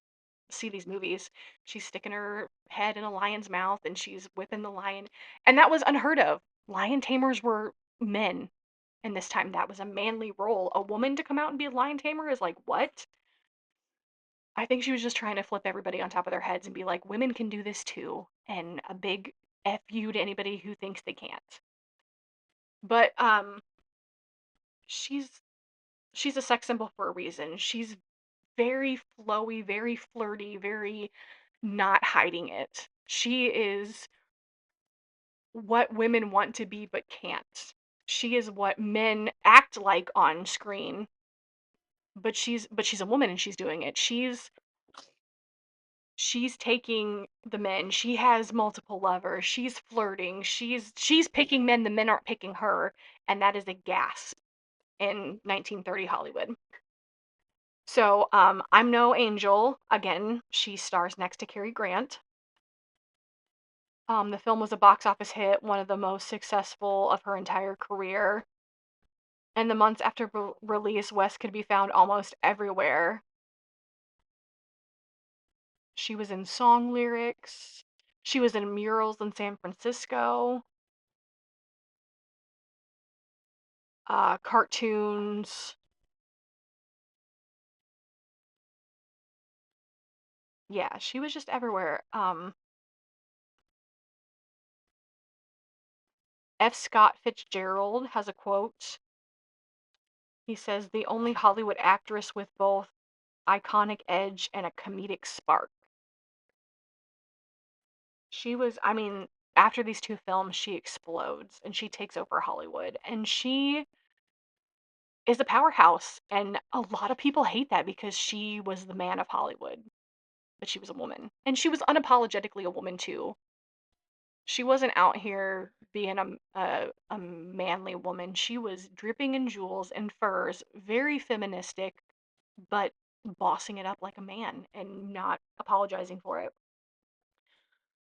Speaker 1: see these movies, she's sticking her head in a lion's mouth and she's whipping the lion. And that was unheard of. Lion tamers were men. And this time that was a manly role. A woman to come out and be a lion tamer is like, what? I think she was just trying to flip everybody on top of their heads and be like, women can do this too. And a big F you to anybody who thinks they can't. But she's she's a sex symbol for a reason. She's very flowy, very flirty, very not hiding it. She is what women want to be but can't. She is what men act like on screen, but she's a woman and she's doing it. She's taking the men. She has multiple lovers. She's flirting. She's picking men, the men aren't picking her, and that is a gasp in 1930 Hollywood. So, I'm No Angel. Again, she stars next to Cary Grant. The film was a box office hit, one of the most successful of her entire career. In the months after release, West could be found almost everywhere. She was in song lyrics. She was in murals in San Francisco, cartoons. Yeah, she was just everywhere. F. Scott Fitzgerald has a quote. He says, the only Hollywood actress with both iconic edge and a comedic spark. She was, I mean, after these two films, she explodes and she takes over Hollywood. And she is a powerhouse. And a lot of people hate that because she was the man of Hollywood, but she was a woman. And she was unapologetically a woman, too. She wasn't out here being a manly woman. She was dripping in jewels and furs, very feministic, but bossing it up like a man and not apologizing for it.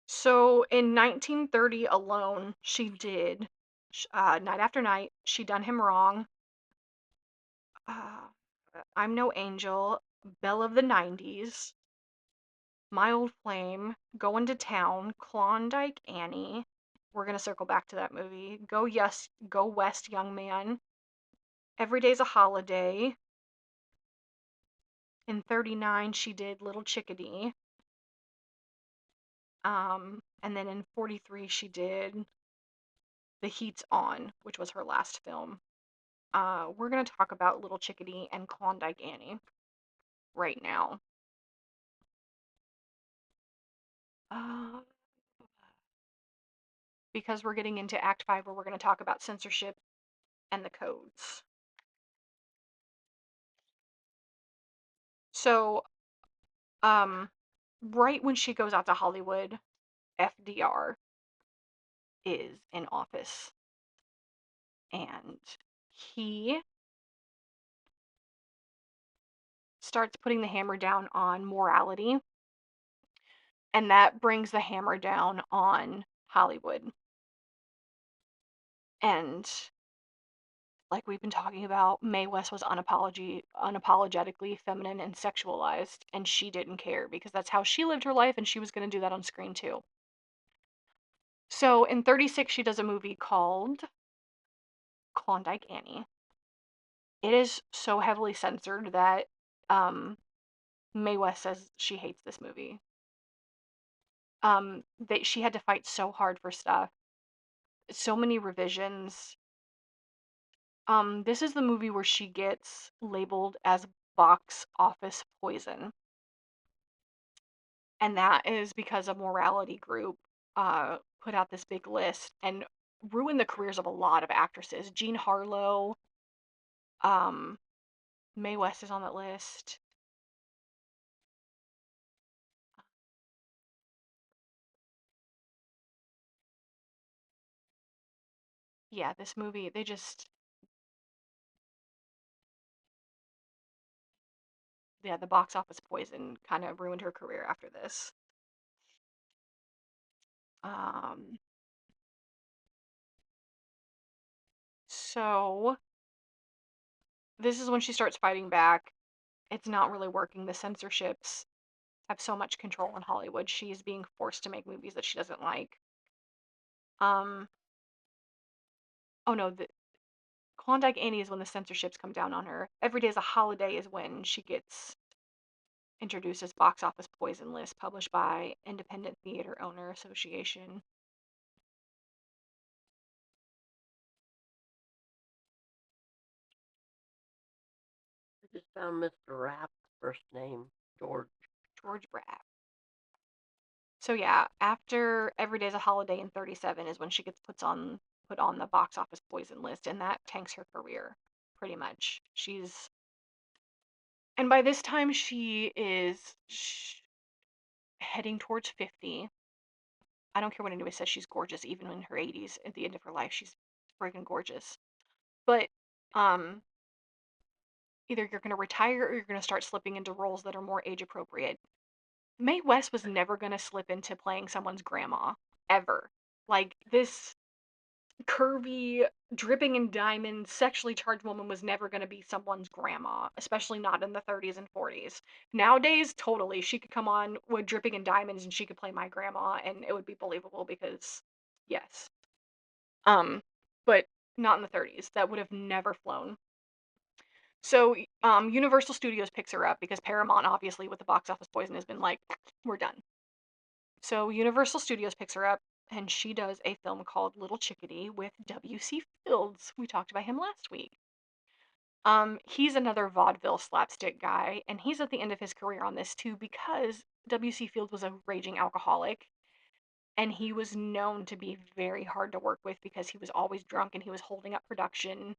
Speaker 1: So in 1930 alone, she did Night After Night, She Done Him Wrong, uh, I'm No Angel, Belle of the 90s, My Old Flame, Going to Town, Klondike Annie. We're gonna circle back to that movie. Go West, Young Man. Every Day's a Holiday. In 39, she did Little Chickadee. And then in 43, she did The Heat's On, which was her last film. We're gonna talk about Little Chickadee and Klondike Annie right now. Uh, because we're getting into Act 5 where we're gonna talk about censorship and the codes. So, um, right when she goes out to Hollywood, FDR is in office and he starts putting the hammer down on morality, and that brings the hammer down on Hollywood. And like we've been talking about, Mae West was unapologetically feminine and sexualized, and she didn't care because that's how she lived her life, and she was going to do that on screen too. So in 36, she does a movie called Klondike Annie. It is so heavily censored that um, Mae West says she hates this movie. That she had to fight so hard for stuff, so many revisions. This is the movie where she gets labeled as box office poison, and that is because a morality group put out this big list and ruined the careers of a lot of actresses. Jean Harlow, um, Mae West is on that list. Yeah, this movie, they just, yeah, the box office poison kind of ruined her career after this. Um, so this is when she starts fighting back. It's not really working. The censorships have so much control in Hollywood. She's being forced to make movies that she doesn't like. Um, oh no, the Klondike Annie is when the censorships come down on her. Every Day is a Holiday is when she gets introduced as box office poison list, published by Independent Theater Owner Association.
Speaker 2: I just found Mr. Rapp's first name, George.
Speaker 1: George Brad. So yeah, after Every Day's a Holiday in 37 is when she gets put on the box office poison list, and that tanks her career pretty much. She's and by this time she is heading towards 50. I don't care what anybody says, she's gorgeous even in her 80s. At the end of her life, she's freaking gorgeous. But um either you're going to retire or you're going to start slipping into roles that are more age appropriate. Mae West was never going to slip into playing someone's grandma ever. Like this curvy, dripping in diamonds, sexually charged woman was never going to be someone's grandma, especially not in the 30s and 40s. Nowadays, totally, she could come on with dripping in diamonds and she could play my grandma and it would be believable because, yes. Um, but not in the 30s. That would have never flown. So, Universal Studios picks her up because Paramount, obviously, with the box office poison, has been like, we're done. So Universal Studios picks her up and she does a film called Little Chickadee with W.C. Fields. We talked about him last week. He's another vaudeville slapstick guy, and he's at the end of his career on this too because W.C. Fields was a raging alcoholic and he was known to be very hard to work with because he was always drunk and he was holding up production.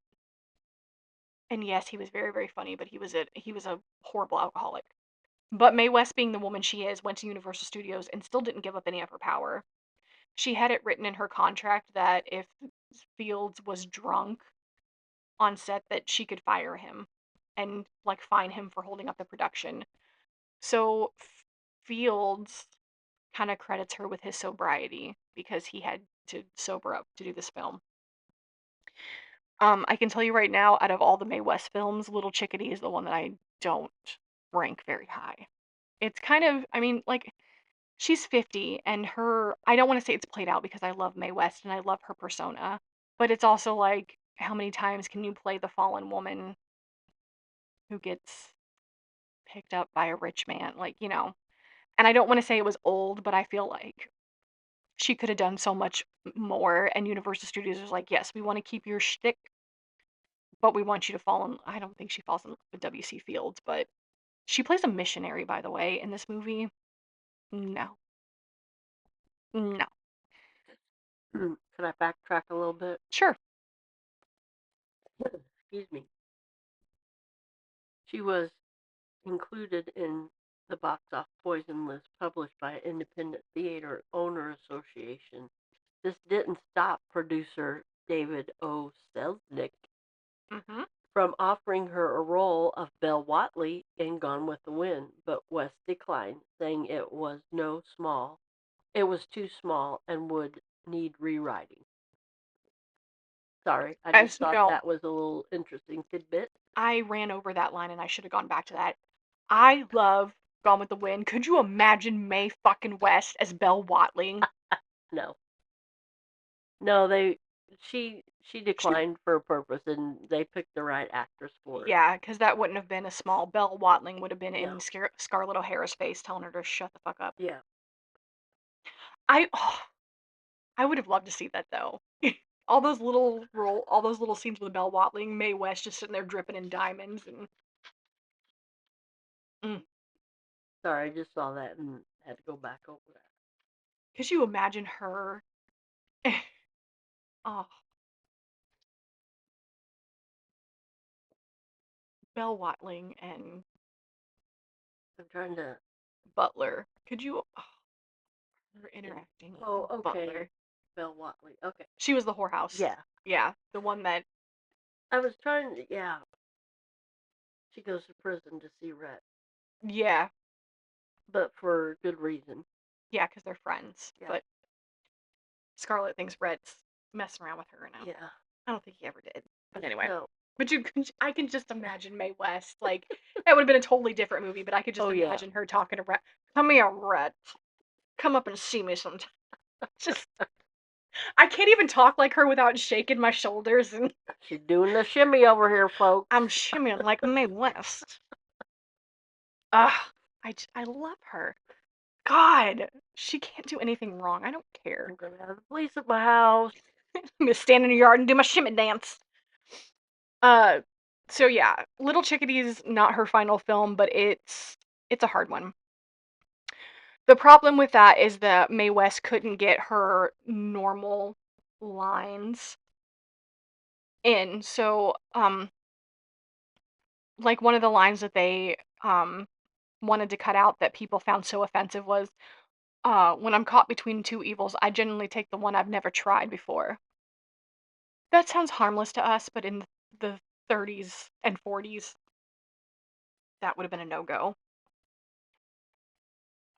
Speaker 1: And yes, he was very, very funny, but he was a horrible alcoholic. But Mae West, being the woman she is, went to Universal Studios and still didn't give up any of her power. She had it written in her contract that if Fields was drunk on set that she could fire him and like fine him for holding up the production. So Fields kind of credits her with his sobriety because he had to sober up to do this film. I can tell you right now, out of all the Mae West films, Little Chickadee is the one that I don't rank very high. It's kind of, I mean, like she's 50 and I don't want to say it's played out because I love Mae West and I love her persona, but it's also like how many times can you play the fallen woman who gets picked up by a rich man, like, and I don't want to say it was old, but I feel like she could have done so much more, and Universal Studios was like, yes, we want to keep your shtick, but we want you to fall in. I don't think she falls in love with W.C. Fields, but she plays a missionary, by the way, in this movie. No, no.
Speaker 2: Can I backtrack a little bit?
Speaker 1: Sure.
Speaker 2: Excuse me. She was included in the box office poison list published by Independent Theater Owner Association. This didn't stop producer David O. Selznick
Speaker 1: Mm-hmm.
Speaker 2: from offering her a role of Belle Whatley in Gone with the Wind, but West declined, saying it was too small and would need rewriting. Sorry, I just
Speaker 1: As
Speaker 2: thought
Speaker 1: no,
Speaker 2: that was a little interesting tidbit.
Speaker 1: I ran over that line and I should have gone back to that. I love Gone with the Wind. Could you imagine Mae fucking West as Belle Watling?
Speaker 2: No, no, she
Speaker 1: She,
Speaker 2: declined for a purpose, and they picked the right actress for it.
Speaker 1: yeah, because that wouldn't have been a small. Belle Watling would have been in
Speaker 2: No,
Speaker 1: Scarlett O'Hara's face, telling her to shut the fuck up.
Speaker 2: yeah,
Speaker 1: Oh, I would have loved to see that though. All those little scenes with Belle Watling, Mae West just sitting there dripping in diamonds, and mm.
Speaker 2: sorry, I just saw that and had to go back over that.
Speaker 1: Could you imagine her? Oh, Belle Watling and
Speaker 2: I'm trying to
Speaker 1: Butler. Could you? Oh, her
Speaker 2: think.
Speaker 1: interacting with
Speaker 2: Oh, okay,
Speaker 1: Butler.
Speaker 2: Belle Watley. Okay,
Speaker 1: She was the whorehouse.
Speaker 2: yeah,
Speaker 1: Yeah, the one that.
Speaker 2: I was trying to. Yeah, she goes to prison to see Rhett,
Speaker 1: Yeah,
Speaker 2: but for good reason.
Speaker 1: yeah, because they're friends.
Speaker 2: Yeah,
Speaker 1: But Scarlett thinks Brett's messing around with her now.
Speaker 2: yeah,
Speaker 1: I don't think he ever did. But anyway.
Speaker 2: no.
Speaker 1: But I can just imagine Mae West. Like, that would have been a totally different movie, but I could just
Speaker 2: Oh yeah,
Speaker 1: imagine her talking to Rhett. Come here, Rhett. Come up and see me sometime. Just, I can't even talk like her without shaking my shoulders, and
Speaker 2: she's doing the shimmy over here, folks.
Speaker 1: I'm shimmying like Mae West. Ugh, I love her. God, she can't do anything wrong. I don't care.
Speaker 2: I'm gonna have the police at my house.
Speaker 1: I'm gonna stand in your yard and do my shimmy dance. Uh, so yeah, Little Chickadee's not her final film, but it's a hard one. The problem with that is that Mae West couldn't get her normal lines in. So, like one of the lines that they wanted to cut out that people found so offensive was, when I'm caught between two evils, I generally take the one I've never tried before. That sounds harmless to us, but in the 30s and 40s, that would have been a no-go.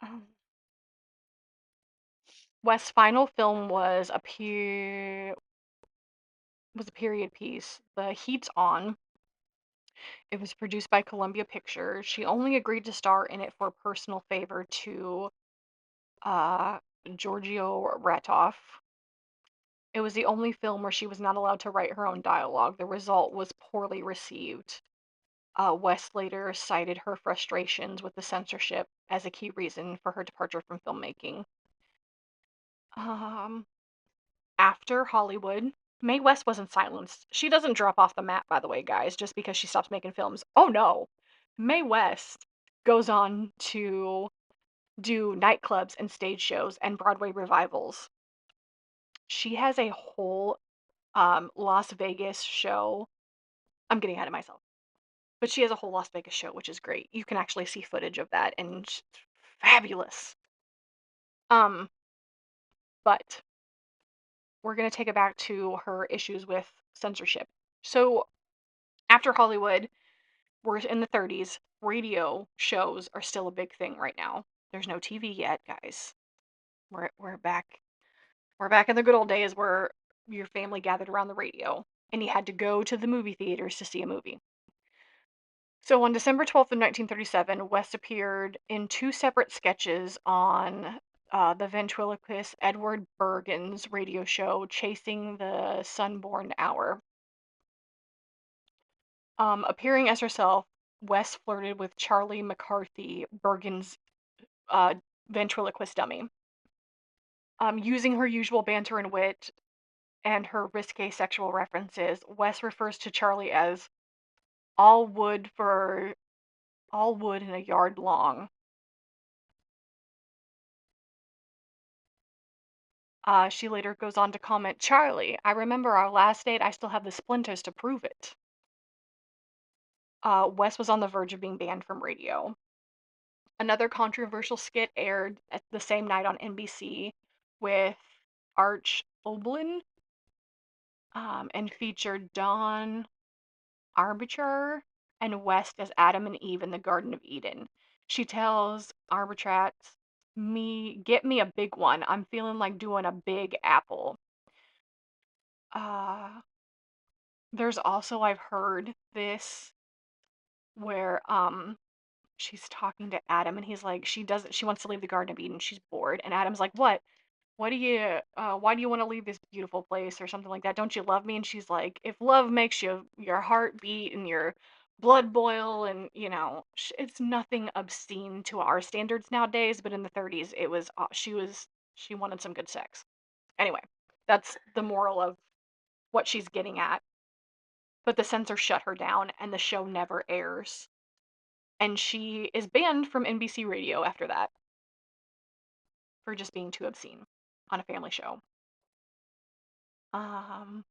Speaker 1: Um, West's final film was a period piece, The Heat's On. It was produced by Columbia Pictures. She only agreed to star in it for personal favor to uh, Giorgio Ratoff. It was the only film where she was not allowed to write her own dialogue. The result was poorly received. West later cited her frustrations with the censorship as a key reason for her departure from filmmaking. Um, After Hollywood, Mae West wasn't silenced. She doesn't drop off the map, by the way, guys, just because she stops making films. Oh no. Mae West goes on to do nightclubs and stage shows and Broadway revivals. She has a whole Las Vegas show. I'm getting ahead of myself. But she has a whole Las Vegas show, which is great. You can actually see footage of that, and it's fabulous. Um, but we're going to take it back to her issues with censorship. So after Hollywood, we're in the 30s. Radio shows are still a big thing right now. There's no TV yet, guys. We're back. We're back in the good old days where your family gathered around the radio and you had to go to the movie theaters to see a movie. So on December 12th of 1937, West appeared in two separate sketches on the ventriloquist Edward Bergen's radio show, Chasing the Sunborn Hour. Appearing as herself, West flirted with Charlie McCarthy, Bergen's uh, ventriloquist dummy. Using her usual banter and wit and her risque sexual references, West refers to Charlie as all wood for all wood in a yard long. She later goes on to comment, Charlie, I remember our last date. I still have the splinters to prove it. West was on the verge of being banned from radio. Another controversial skit aired at the same night on NBC with Arch Oblin, and featured Don Arbiter and West as Adam and Eve in the Garden of Eden. She tells Arbitrat, get me a big one. I'm feeling like doing a big apple. Uh, There's also, I've heard this where she's talking to Adam and he's like she wants to leave the Garden of Eden. She's bored and Adam's like, "What? What do you why do you want to leave this beautiful place or something like that? Don't you love me?" And she's like, "If love makes your heart beat and your blood boil and, it's nothing obscene to our standards nowadays, but in the 30s it was she wanted some good sex." Anyway, that's the moral of what she's getting at. But the censors shut her down and the show never airs. And she is banned from NBC radio after that for just being too obscene on a family show. Um,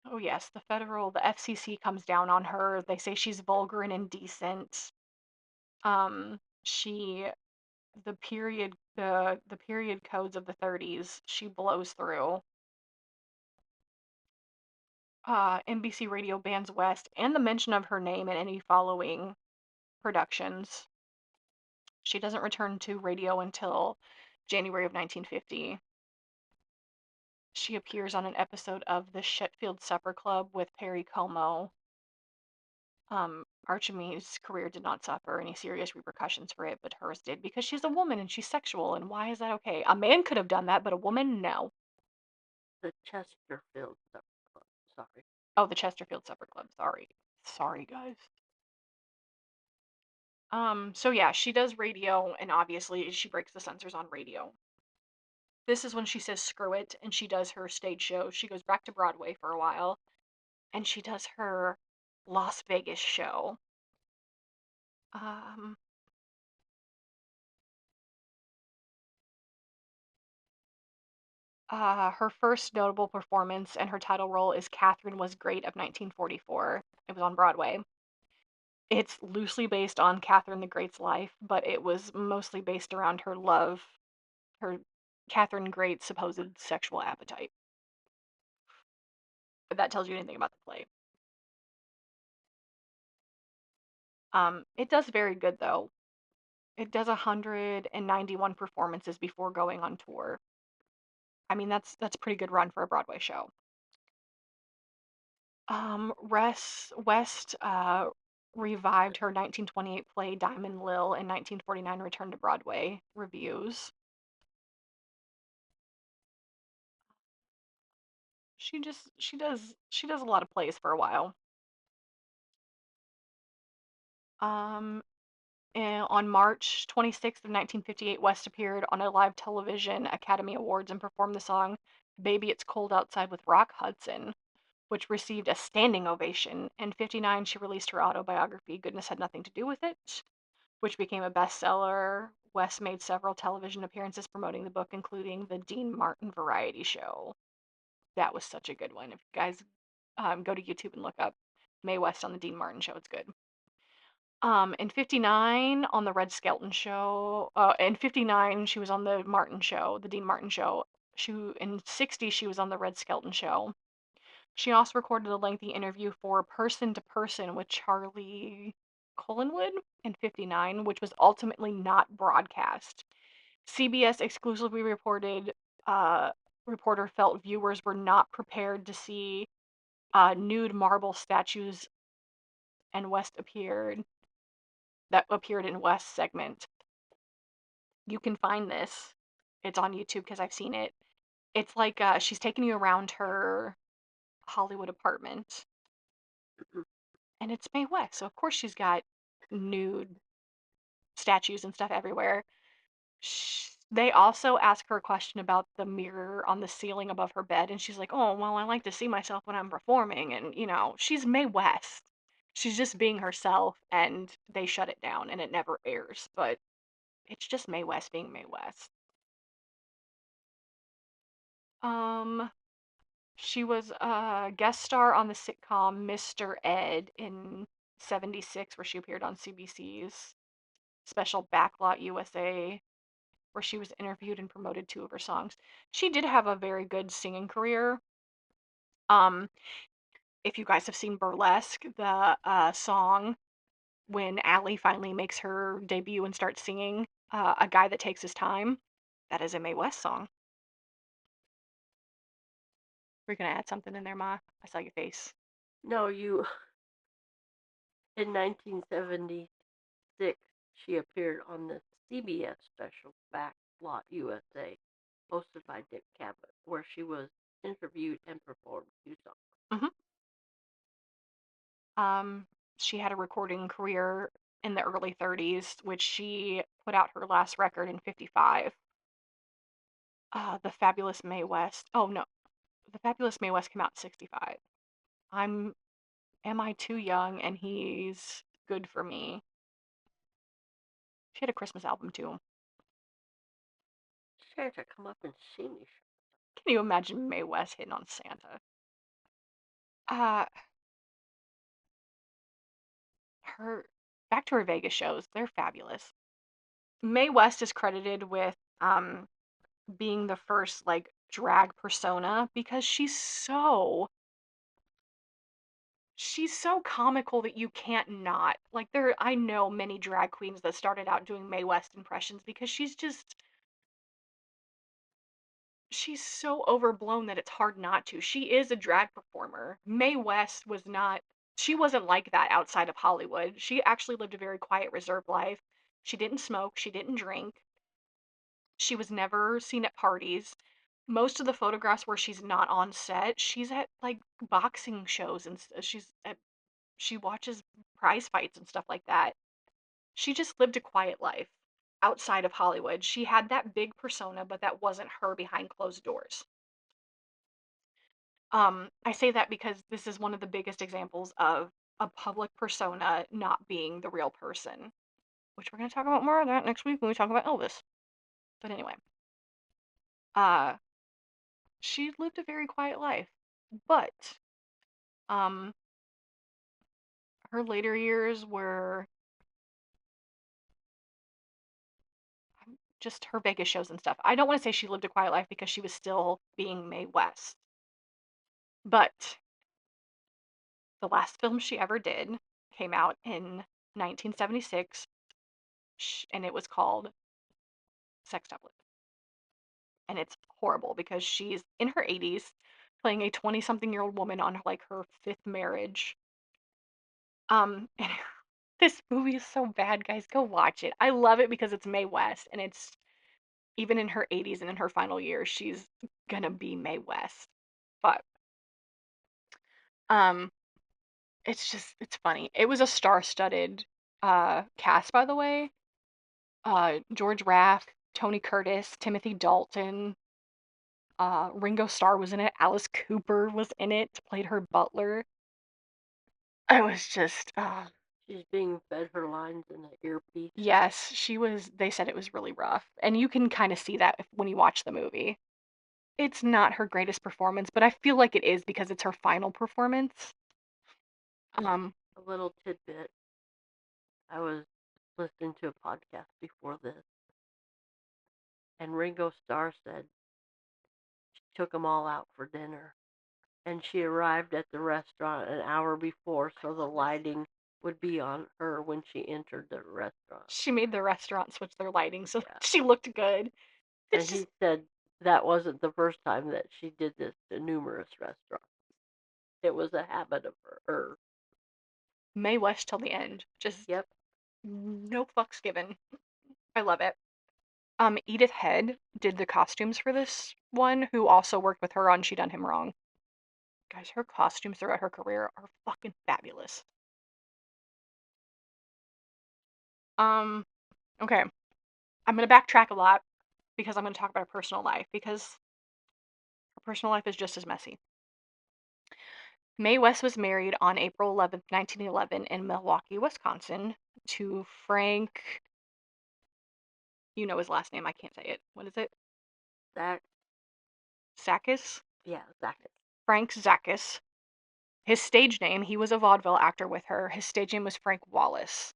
Speaker 1: oh yes, the FCC comes down on her. They say she's vulgar and indecent. She the period codes of the 30s she blows through. NBC radio bans West and the mention of her name in any following productions. She doesn't return to radio until January of 1950. She appears on an episode of the Sheffield Supper Club with Perry Como. Archimed's career did not suffer any serious repercussions for it, but hers did because she's a woman and she's sexual. And why is that okay? A man could have done that, but a woman, no.
Speaker 2: The Chesterfield Supper Club. Sorry.
Speaker 1: Oh, the Chesterfield Supper Club. Sorry. Sorry, guys. So yeah, she does radio, and obviously she breaks the censors on radio. This is when she says screw it, and she does her stage show. She goes back to Broadway for a while, and she does her Las Vegas show. Um, Her first notable performance and her title role is Catherine Was Great of 1944. It was on Broadway. It's loosely based on Catherine the Great's life, but it was mostly based around her Catherine Great's supposed sexual appetite. If that tells you anything about the play. It does very good though. It does 191 performances before going on tour. I mean, that's a pretty good run for a Broadway show. West revived her 1928 play Diamond Lil in 1949, returned to Broadway reviews. She does a lot of plays for a while. Um, on March 26th of 1958, West appeared on a live television Academy Awards and performed the song "Baby It's Cold Outside" with Rock Hudson, which received a standing ovation. In '59, she released her autobiography "Goodness Had Nothing to Do with It," which became a bestseller. West made several television appearances promoting the book, including the Dean Martin variety show. That was such a good one. If you guys go to YouTube and look up Mae West on the Dean Martin show, it's good. In '59 on the Red Skelton show, in '59 she was on the Martin show, the Dean Martin show. In '60 she was on the Red Skelton show. She also recorded a lengthy interview for Person to Person with Charlie Cullenwood in '59, which was ultimately not broadcast. CBS exclusively uh, reporter felt viewers were not prepared to see nude marble statues and appeared in West's segment. You can find this. It's on YouTube because I've seen it. It's like she's taking you around her Hollywood apartment, and it's Mae West, so of course she's got nude statues and stuff everywhere. They also ask her a question about the mirror on the ceiling above her bed, and she's like, "Oh, well, I like to see myself when I'm performing." And, she's Mae West. She's just being herself, and they shut it down, and it never airs. But it's just Mae West being Mae West. Um, she was a guest star on the sitcom Mr. Ed in '76, where she appeared on CBC's special Backlot USA, where she was interviewed and promoted two of her songs. She did have a very good singing career. Um, if you guys have seen Burlesque, the song when Allie finally makes her debut and starts singing, "A Guy That Takes His Time," that is a Mae West song. We're gonna add something in there, Ma. I saw your face.
Speaker 2: No, you. In 1976, she appeared on the CBS special Backlot USA, hosted by Dick Cavett, where she was interviewed and performed two songs.
Speaker 1: Hmm. Um, she had a recording career in the early 30s, which she put out her last record in 55. The Fabulous Mae West. Oh no, the Fabulous Mae West came out in 65. I'm Am I too young? And he's good for me. She had a Christmas album too.
Speaker 2: Santa, come up and see me.
Speaker 1: Can you imagine Mae West hitting on Santa? Uh, her Back to her Vegas shows. They're fabulous. Mae West is credited with being the first like drag persona because she's so comical that you can't not. Like I know many drag queens that started out doing Mae West impressions because she's so overblown that it's hard not to. She is a drag performer. Mae West was not she wasn't like that outside of Hollywood. She actually lived a very quiet, reserved life. She didn't smoke, she didn't drink. She was never seen at parties. Most of the photographs where she's not on set, she's at like boxing shows and she watches prize fights and stuff like that. She just lived a quiet life outside of Hollywood. She had that big persona, but that wasn't her behind closed doors. I say that because this is one of the biggest examples of a public persona not being the real person, which we're going to talk about more of that next week when we talk about Elvis. But anyway, uh, she lived a very quiet life, but um, her later years were just her Vegas shows and stuff. I don't want to say she lived a quiet life because she was still being Mae West, but the last film she ever did came out in 1976, and it was called Sextuplet. And it's horrible because she's in her 80s playing a 20-something-year-old woman on like her fifth marriage. And this movie is so bad, guys. Go watch it. I love it because it's Mae West, and it's even in her 80s and in her final years, she's gonna be Mae West. But um, it's funny. It was a star-studded cast, by the way. George Raft, Tony Curtis, Timothy Dalton, Ringo Starr was in it. Alice Cooper was in it, played her butler. I was just,
Speaker 2: She's being fed her lines in an earpiece.
Speaker 1: yes, she was. They said it was really rough, and you can kind of see that when you watch the movie. It's not her greatest performance, but I feel like it is because it's her final performance. Um,
Speaker 2: A little tidbit. I was listening to a podcast before this, and Ringo Starr said she took them all out for dinner, and she arrived at the restaurant an hour before so the lighting would be on her when she entered the restaurant.
Speaker 1: she made the restaurant switch their lighting so
Speaker 2: Yeah.
Speaker 1: she looked good.
Speaker 2: And
Speaker 1: It's just
Speaker 2: he said that wasn't the first time that she did this to numerous restaurants. It was a habit of her.
Speaker 1: Mae West till the end. Just
Speaker 2: Yep.
Speaker 1: no fucks given. I love it. Edith Head did the costumes for this one, who also worked with her on She Done Him Wrong. Guys, her costumes throughout her career are fucking fabulous. Um, okay. I'm gonna backtrack a lot because I'm gonna talk about her personal life because her personal life is just as messy. Mae West was married on April 11th, 1911 in Milwaukee, Wisconsin to Frank, you know his last name, I can't say it. What is it?
Speaker 2: That,
Speaker 1: Sakis?
Speaker 2: yeah, exactly.
Speaker 1: Frank Zakis. His stage name, he was a vaudeville actor with her. His stage name was Frank Wallace.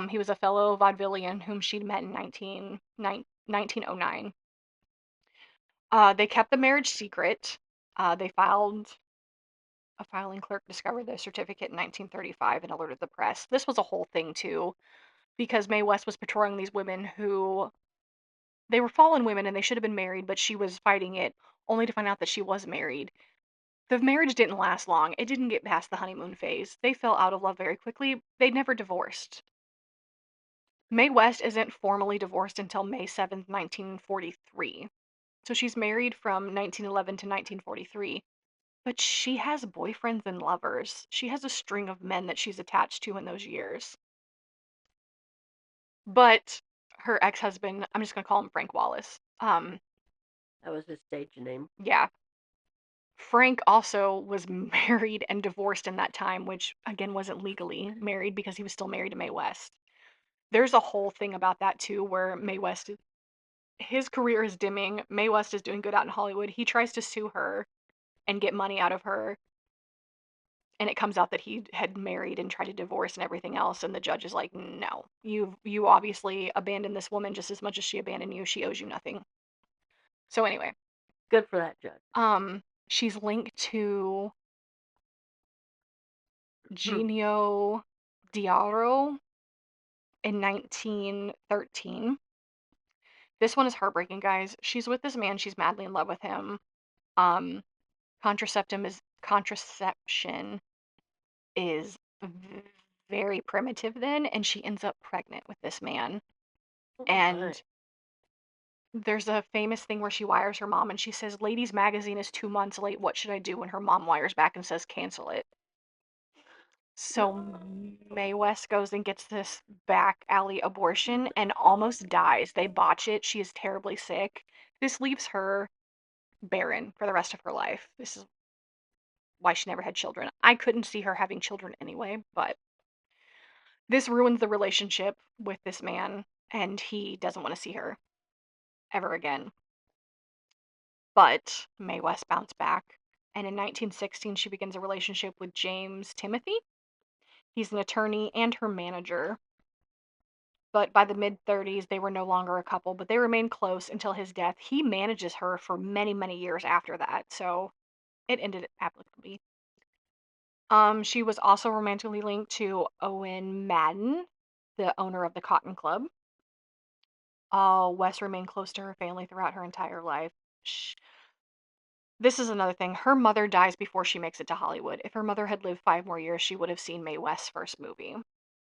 Speaker 1: He was a fellow vaudevillian whom she'd met in 1909. They kept the marriage secret. A filing clerk discovered the certificate in 1935 and alerted the press. This was a whole thing too, because Mae West was portraying these women who they were fallen women and they should have been married, but she was fighting it only to find out that she was married. The marriage didn't last long. It didn't get past the honeymoon phase. They fell out of love very quickly. They never divorced. Mae West isn't formally divorced until May 7th, 1943. So she's married from 1911 to 1943. But she has boyfriends and lovers. She has a string of men that she's attached to in those years. But her ex-husband, I'm just gonna call him Frank Wallace.
Speaker 2: That was his stage name.
Speaker 1: Yeah. Frank also was married and divorced in that time, which again wasn't legally married because he was still married to Mae West. There's a whole thing about that too, where Mae West, his career is dimming. Mae West is doing good out in Hollywood. He tries to sue her and get money out of her, and it comes out that he had married and tried to divorce and everything else, and the judge is like, no, you obviously abandoned this woman just as much as she abandoned you. She owes you nothing. So anyway,
Speaker 2: Good for that judge.
Speaker 1: she's linked to
Speaker 2: Hmm.
Speaker 1: Genio Diaro in 1913. This one is heartbreaking, guys. She's with this man. She's madly in love with him. Um, contraception is very primitive then, and she ends up pregnant with this man.
Speaker 2: Oh my.
Speaker 1: And there's a famous thing where she wires her mom and she says, Ladies Magazine is 2 months late. What should I do? And her mom wires back and says, cancel it. So Mae West goes and gets this back alley abortion and almost dies. They botch it. She is terribly sick. This leaves her barren for the rest of her life. This is why she never had children. I couldn't see her having children anyway, but this ruins the relationship with this man, and he doesn't want to see her ever again. But Mae West bounced back, and in 1916 she begins a relationship with James Timothy. He's an attorney and her manager. But by the mid 30s, they were no longer a couple, but they remained close until his death. He manages her for many, many years after that, so it ended amicably. She was also romantically linked to Owen Madden, the owner of the Cotton Club. West remained close to her family throughout her entire life. This is another thing. Her mother dies before she makes it to Hollywood. If her mother had lived 5 more years, she would have seen Mae West's first movie.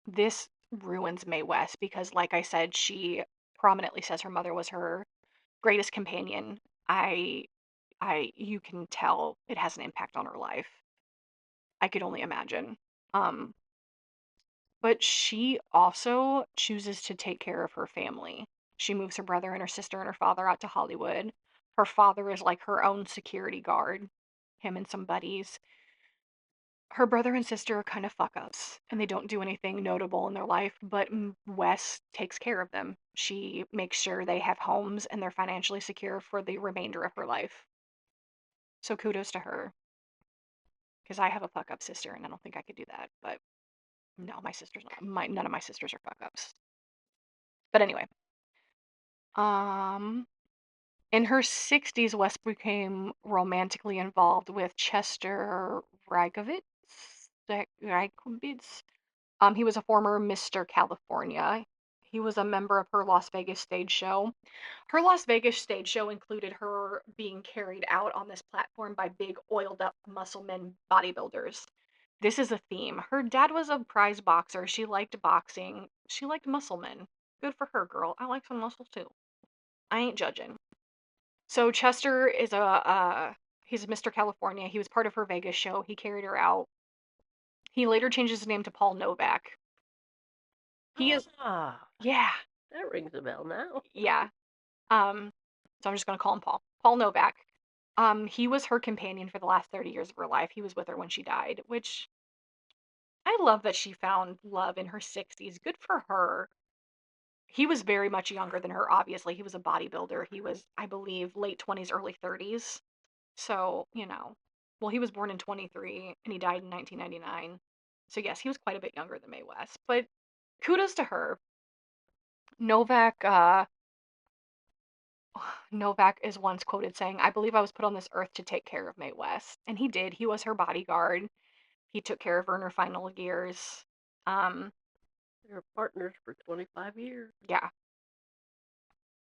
Speaker 1: This ruins Mae West because, like I said, she prominently says her mother was her greatest companion. I, you can tell it has an impact on her life. I could only imagine. Um, but she also chooses to take care of her family. She moves her brother and her sister and her father out to Hollywood. Her father is like her own security guard, him and some buddies. Her brother and sister are kind of fuck ups and they don't do anything notable in their life, but Wes takes care of them. She makes sure they have homes and they're financially secure for the remainder of her life. So kudos to her because I have a fuck up sister and I don't think I could do that. But no, my sister's not. None of my sisters are fuck ups. But anyway, um, in her 60s, West became romantically involved with Chester Reikovitz. He was a former Mr. California. He was a member of her Las Vegas stage show. Her Las Vegas stage show included her being carried out on this platform by big, oiled up muscle men bodybuilders. This is a theme. Her dad was a prize boxer. She liked boxing. She liked muscle men. Good for her, girl. I like some muscle too. I ain't judging. So Chester is he's Mr. California. He was part of her Vegas show. He carried her out. He later changed his name to Paul Novak. He is,
Speaker 2: Ah,
Speaker 1: yeah,
Speaker 2: that rings a bell now.
Speaker 1: yeah. Um, so I'm just gonna call him Paul. Paul Novak. He was her companion for the last 30 years of her life. He was with her when she died, which I love that she found love in her 60s. Good for her. He was very much younger than her, obviously. He was a bodybuilder. He was, I believe, late 20s, early 30s. So, well, he was born in 23 and he died in 1999. So, yes, he was quite a bit younger than Mae West. But kudos to her. Novak, Novak is once quoted saying, I believe I was put on this earth to take care of Mae West. And he did. He was her bodyguard. He took care of her in her final years. Um,
Speaker 2: They were partners for 25 years.
Speaker 1: yeah,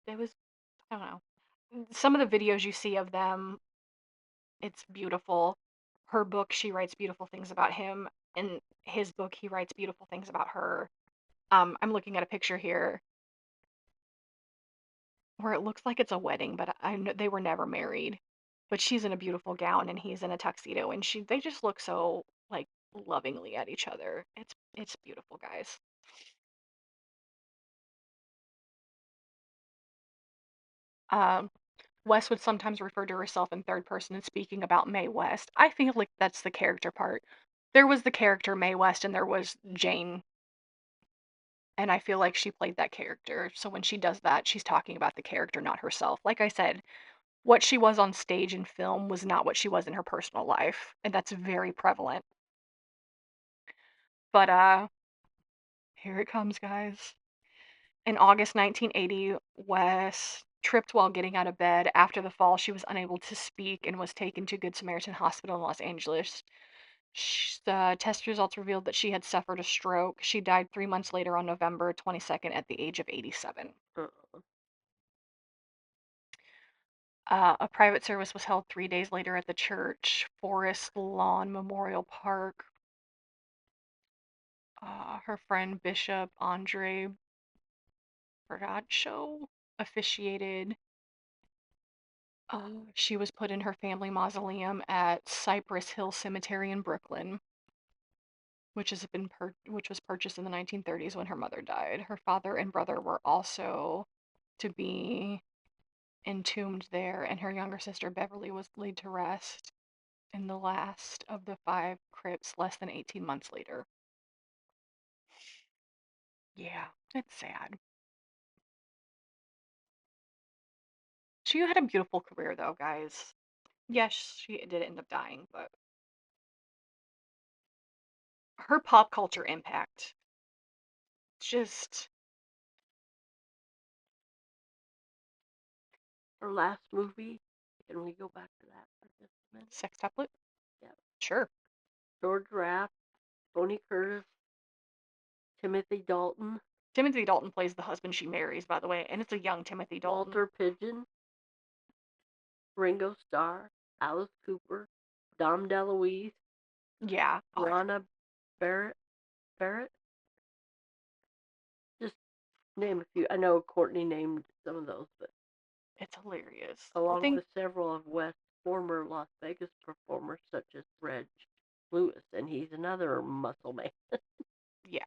Speaker 1: it was, I don't know. Some of the videos you see of them, it's beautiful. her book, she writes beautiful things about him. In his book, he writes beautiful things about her. I'm looking at a picture here where it looks like it's a wedding, but I know they were never married. But she's in a beautiful gown and he's in a tuxedo, and they just look so like lovingly at each other. It's beautiful, guys. Um, West would sometimes refer to herself in third person and speaking about Mae West. I feel like that's the character part. There was the character Mae West and there was Jane, and I feel like she played that character. So when she does that, she's talking about the character, not herself. Like I said, what she was on stage and film was not what she was in her personal life, and that's very prevalent. But here it comes, guys. In August 1980, West tripped while getting out of bed. After the fall, she was unable to speak and was taken to Good Samaritan Hospital in Los Angeles. The test results revealed that she had suffered a stroke. She died 3 months later on November 22nd at the age of 87.
Speaker 2: Uh,
Speaker 1: A private service was held 3 days later at the church, Forest Lawn Memorial Park. Her friend Bishop Andre Bradshaw officiated. She was put in her family mausoleum at Cypress Hill Cemetery in Brooklyn, which was purchased in the 1930s when her mother died. Her father and brother were also to be entombed there, and her younger sister Beverly was laid to rest in the last of the 5 crypts less than 18 months later. Yeah, it's sad. She had a beautiful career, though, guys. Yes, she did end up dying, but her pop culture impact just
Speaker 2: her last movie. Can we go back to that for just a minute?
Speaker 1: sextuplet.
Speaker 2: Yeah.
Speaker 1: Sure.
Speaker 2: George Rapp, Tony Curtis, Timothy Dalton,
Speaker 1: Timothy Dalton plays the husband she marries, by the way, and it's a young Timothy Dalton.
Speaker 2: Walter Pidgeon, Ringo Starr, Alice Cooper, Dom DeLuise,
Speaker 1: Yeah. Oh,
Speaker 2: Rana Barrett. Barrett. Just name a few. I know Courtney named some of those, but
Speaker 1: it's hilarious. The
Speaker 2: along
Speaker 1: thing,
Speaker 2: with several of West's former Las Vegas performers such as Reg Lewis, and he's another muscle man,
Speaker 1: yeah.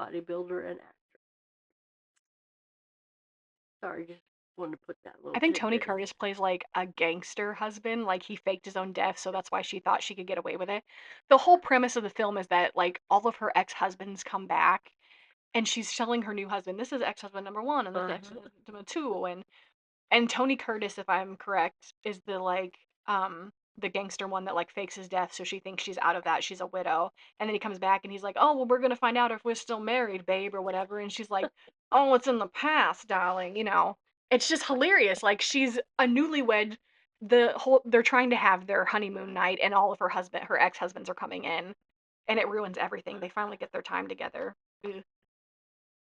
Speaker 2: bodybuilder, and actor. Sorry, just wanted to put that
Speaker 1: I
Speaker 2: little
Speaker 1: think Tony
Speaker 2: tidbit in
Speaker 1: Curtis
Speaker 2: there.
Speaker 1: plays like a gangster husband, like he faked his own death, so that's why she thought she could get away with it. The whole premise of the film is that like all of her ex-husbands come back and she's telling her new husband, this is ex-husband number 1 and this is
Speaker 2: Uh-huh.
Speaker 1: ex-husband number 2, and Tony Curtis, if I'm correct, is the gangster one that like fakes his death so she thinks she's out of that. She's a widow. And then he comes back and he's like, "Oh, well, we're going to find out if we're still married, babe," or whatever. And she's like, "Oh, it's in the past, darling." It's just hilarious. Like she's a newlywed. They're trying to have their honeymoon night and all of her ex-husbands are coming in and it ruins everything. They finally get their time together. Ugh.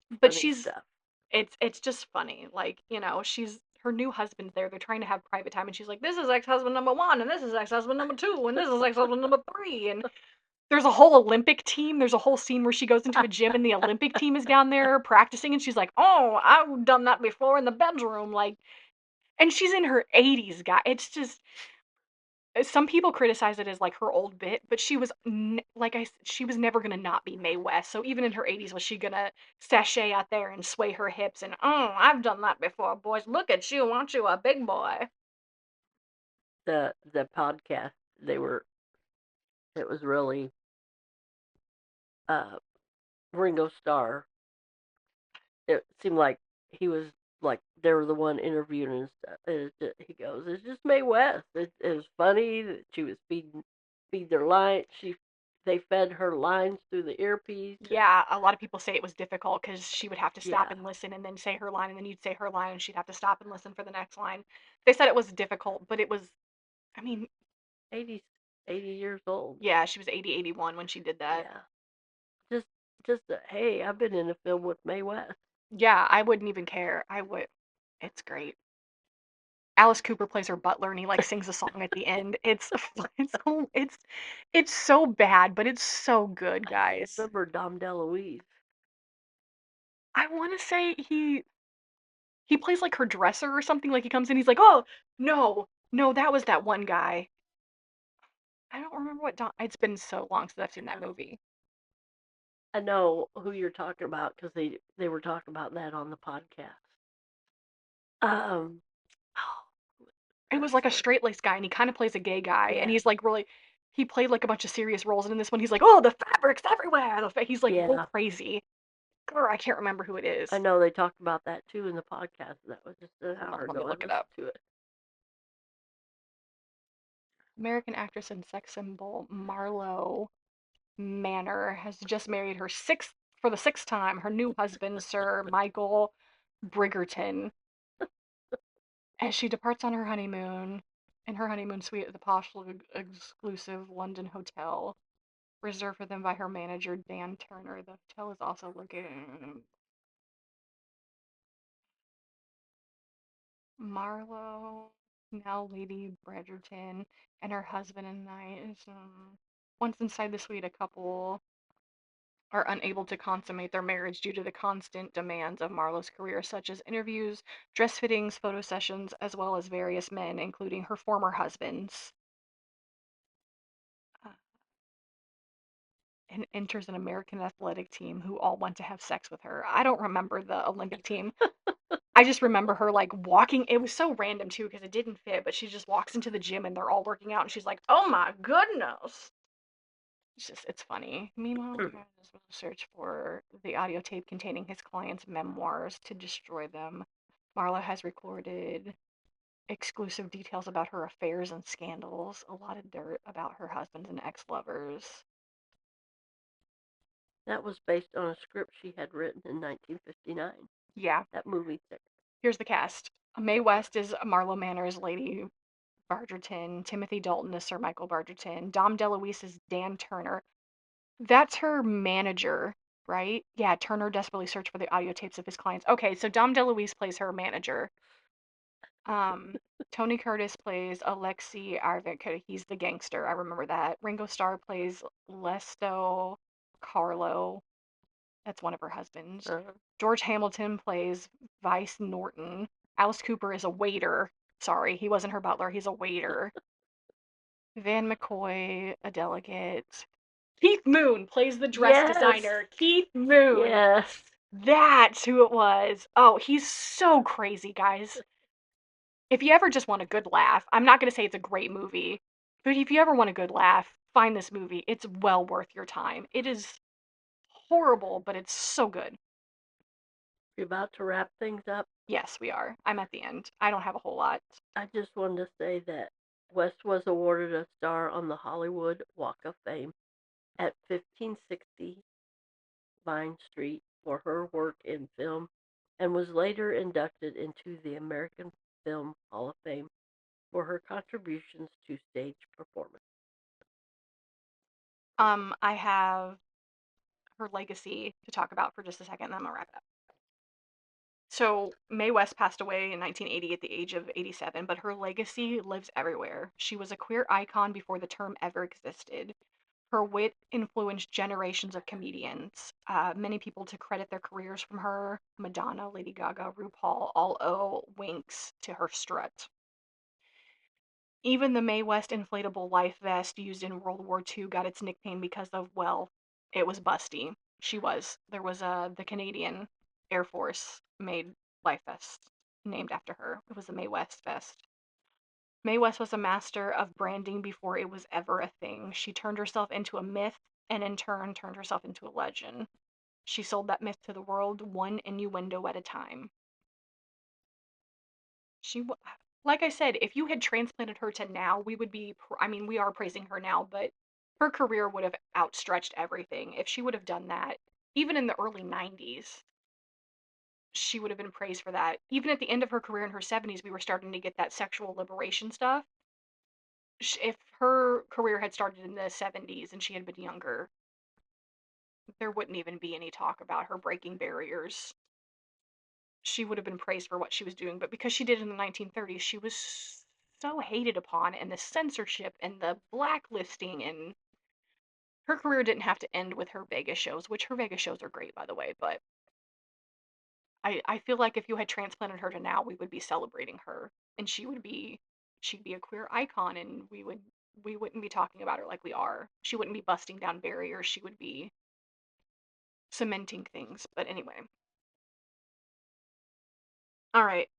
Speaker 1: But
Speaker 2: Funny
Speaker 1: she's
Speaker 2: stuff.
Speaker 1: it's just funny. Like, she's her new husband's there. They're trying to have private time and she's like, "This is ex-husband number 1 and this is ex-husband number 2 and this is ex-husband number 3." And there's a whole Olympic team. There's a whole scene where she goes into a gym and the Olympic team is down there practicing and she's like, "Oh, I've done that before in the bedroom." Like, and she's in her 80s, guy. It's just some people criticize it as like her old bit, but like she was never gonna not be Mae West. So even in her 80s, was she gonna sashay out there and sway her hips and "Oh, I've done that before, boys. Look at you, aren't you a big boy?"
Speaker 2: The podcast, they were it was really uh Ringo Starr. It seemed like he was like they were the one interviewing and stuff. He goes, "It's just Mae West. It was funny that she was feed their line. They fed her lines through the earpiece, and
Speaker 1: Yeah, a lot of people say it was difficult because she would have to stop
Speaker 2: yeah,
Speaker 1: and listen and then say her line, and then you'd say her line, and she'd have to stop and listen for the next line. They said it was difficult, but it was, I mean,
Speaker 2: 80, 80 years old.
Speaker 1: yeah, she was 80, 81 when she did that.
Speaker 2: Yeah, just hey, I've been in a film with Mae West.
Speaker 1: Yeah, I wouldn't even care. I would. It's great. Alice Cooper plays her butler, and he like sings a song at the end. It's it's so bad, but it's so good,
Speaker 2: I can't
Speaker 1: guys.
Speaker 2: remember Dom DeLuise.
Speaker 1: I want to say he plays like her dresser or something. Like he comes in, he's like, "Oh no, no, that was that one guy." I don't remember what Don. It's been so long since I've seen that movie.
Speaker 2: I know who you're talking about because they were talking about that on the podcast. Oh,
Speaker 1: It was like a
Speaker 2: wrestler.
Speaker 1: straight laced guy, and he kind of plays a gay guy, and
Speaker 2: Yeah,
Speaker 1: he's like really. He played like a bunch of serious roles, and in this one, he's like, "Oh, the fabric's everywhere." He's like real
Speaker 2: yeah.
Speaker 1: crazy. Girl, I can't remember who it
Speaker 2: I
Speaker 1: is.
Speaker 2: know they talked about that too in the podcast. That was just an
Speaker 1: Hold on,
Speaker 2: hour
Speaker 1: let me
Speaker 2: ago. I
Speaker 1: look it
Speaker 2: listened
Speaker 1: up.
Speaker 2: to it.
Speaker 1: American actress and sex symbol Marlo Manor has just married her sixth for the sixth time. Her new husband, Sir Michael Bridgerton, as she departs on her honeymoon in her honeymoon suite at the posh, exclusive London hotel reserved for them by her manager Dan Turner. The hotel is also located in Marlowe, now Lady Bridgerton, and her husband and knight. Once inside the suite, a couple are unable to consummate their marriage due to the constant demands of Marlowe's career, such as interviews, dress fittings, photo sessions, as well as various men, including her former husbands. Uh, and enters an American athletic team who all want to have sex with her. I don't remember the Olympic team. I just remember her like walking. It was so random too because it didn't fit, but she just walks into the gym and they're all working out, and she's like, "Oh my goodness!" It's funny. Meanwhile, Travis will search for the audio tape containing his client's memoirs to destroy them. Marla has recorded exclusive details about her affairs and scandals, a lot of dirt about her husbands and ex-lovers.
Speaker 2: That was based on a script she had written in 1959.
Speaker 1: Yeah,
Speaker 2: That movie thing.
Speaker 1: here's the cast. Mae West is Marlo Manor's Lady Bargerton. Timothy Dalton is Sir Michael Bargerton. Dom DeLuise is Dan Turner. That's her manager, right? Yeah, Turner desperately searched for the audio tapes of his clients. Okay, so Dom DeLuise plays her manager. Um, Tony Curtis plays Alexei Arvik. He's the gangster. I remember that. Ringo Starr plays Lesto Carlo. That's one of her husbands.
Speaker 2: Uh,
Speaker 1: George Hamilton plays Vice Norton. Alice Cooper is a waiter. Sorry, he wasn't her butler. He's a waiter. Van McCoy, a delegate. Keith Moon plays the dress
Speaker 2: yes,
Speaker 1: designer. Keith Moon.
Speaker 2: yes.
Speaker 1: That's who it was. Oh, he's so crazy, guys. If you ever just want a good laugh, I'm not going to say it's a great movie, but if you ever want a good laugh, find this movie. It's well worth your time. It is horrible, but it's so good.
Speaker 2: We're about to wrap things up.
Speaker 1: Yes, we are. I'm at the end. I don't have a whole lot.
Speaker 2: I just wanted to say that West was awarded a star on the Hollywood Walk of Fame at 1560 Vine Street for her work in film and was later inducted into the American Film Hall of Fame for her contributions to stage performance.
Speaker 1: I have her legacy to talk about for just a second, and then I'm gonna wrap it up. So Mae West passed away in 1980 at the age of 87, but her legacy lives everywhere. She was a queer icon before the term ever existed. Her wit influenced generations of comedians. Many people to credit their careers from her. Madonna, Lady Gaga, RuPaul all owe winks to her strut. Even the Mae West inflatable life vest used in World War II got its nickname because of, well, it was busty. She was. There was the Canadian Air Force made life vest named after her. It was the Mae West vest. Mae West was a master of branding before it was ever a thing. She turned herself into a myth and in turn turned herself into a legend. She sold that myth to the world one innuendo at a time. She, like I said, if you had transplanted her to now, we would be, I mean, we are praising her now, but her career would have outstretched everything. If she would have done that, even in the early 90s, she would have been praised for that. Even at the end of her career in her 70s, we were starting to get that sexual liberation stuff. If her career had started in the 70s and she had been younger, there wouldn't even be any talk about her breaking barriers. she would have been praised for what she was doing, but because she did it in the 1930s, she was so hated upon, and the censorship and the blacklisting, and her career didn't have to end with her Vegas shows, which her Vegas shows are great, by the way, but I feel like if you had transplanted her to now, we would be celebrating her, and she'd be a queer icon, and we wouldn't be talking about her like we are. She wouldn't be busting down barriers. She would be cementing things. But anyway, all right,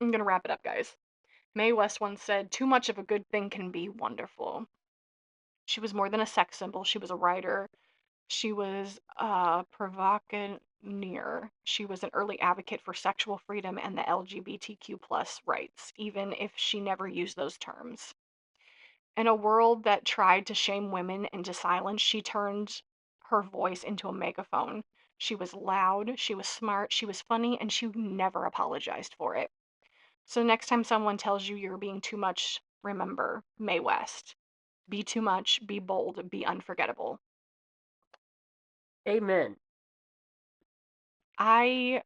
Speaker 1: I'm gonna wrap it up, guys. Mae West once said, "Too much of a good thing can be wonderful." She was more than a sex symbol. She was a writer. She was a provocateur. She was an early advocate for sexual freedom and the LGBTQ plus rights, even if she never used those terms. In a world that tried to shame women into silence, she turned her voice into a megaphone. She was loud, she was smart, she was funny, and she never apologized for it. So next time someone tells you you're being too much, remember Mae West. Be too much, be bold, be unforgettable.
Speaker 2: Amen.
Speaker 1: I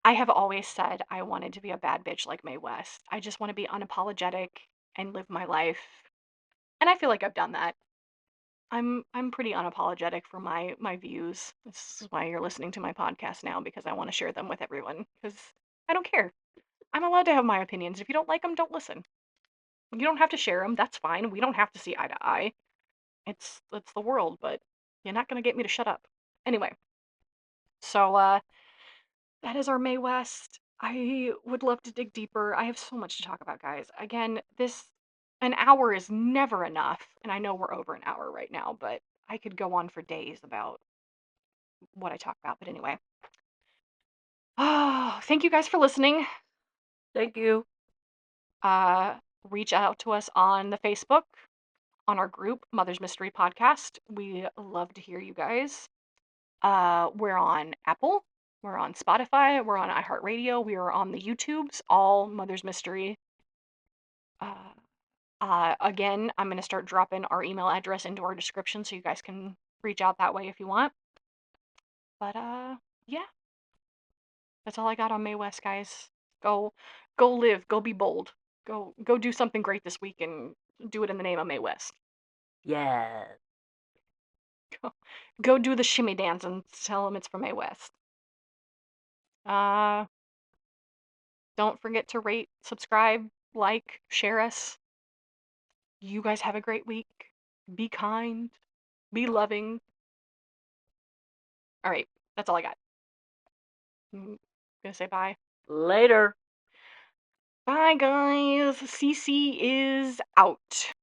Speaker 1: I have always said I wanted to be a bad bitch like Mae West. I just want to be unapologetic and live my life. And I feel like I've done that. I'm pretty unapologetic for my views. This is why you're listening to my podcast now, because I want to share them with everyone, because I don't care. I'm allowed to have my opinions. If you don't like them, don't listen. You don't have to share them. That's fine. We don't have to see eye to eye. It's the world, but you're not gonna get me to shut up. Anyway, so that is our Mae West. I would love to dig deeper. I have so much to talk about, guys. Again, this an hour is never enough, and I know we're over an hour right now, but I could go on for days about what I talk about. But anyway, oh, thank you guys for listening.
Speaker 2: Thank you.
Speaker 1: Uh, Reach out to us on the Facebook, on our group, Mother's Mystery Podcast. We love to hear you guys. We're on Apple, we're on Spotify, we're on iHeartRadio, we are on the YouTubes, all Mother's Mystery. Uh, again, I'm going to start dropping our email address into our description so you guys can reach out that way if you want. But yeah, that's all I got on Mae West, guys. Go, go live, go be bold, go do something great this week and do it in the name of Mae West.
Speaker 2: Yes.
Speaker 1: Go, go do the shimmy dance and tell them it's from Mae West. Uh, don't forget to rate, subscribe, like, share us. You guys have a great week. Be kind, be loving. All right, that's all I got. Gonna say bye.
Speaker 2: Later.
Speaker 1: Bye, guys. CC is out.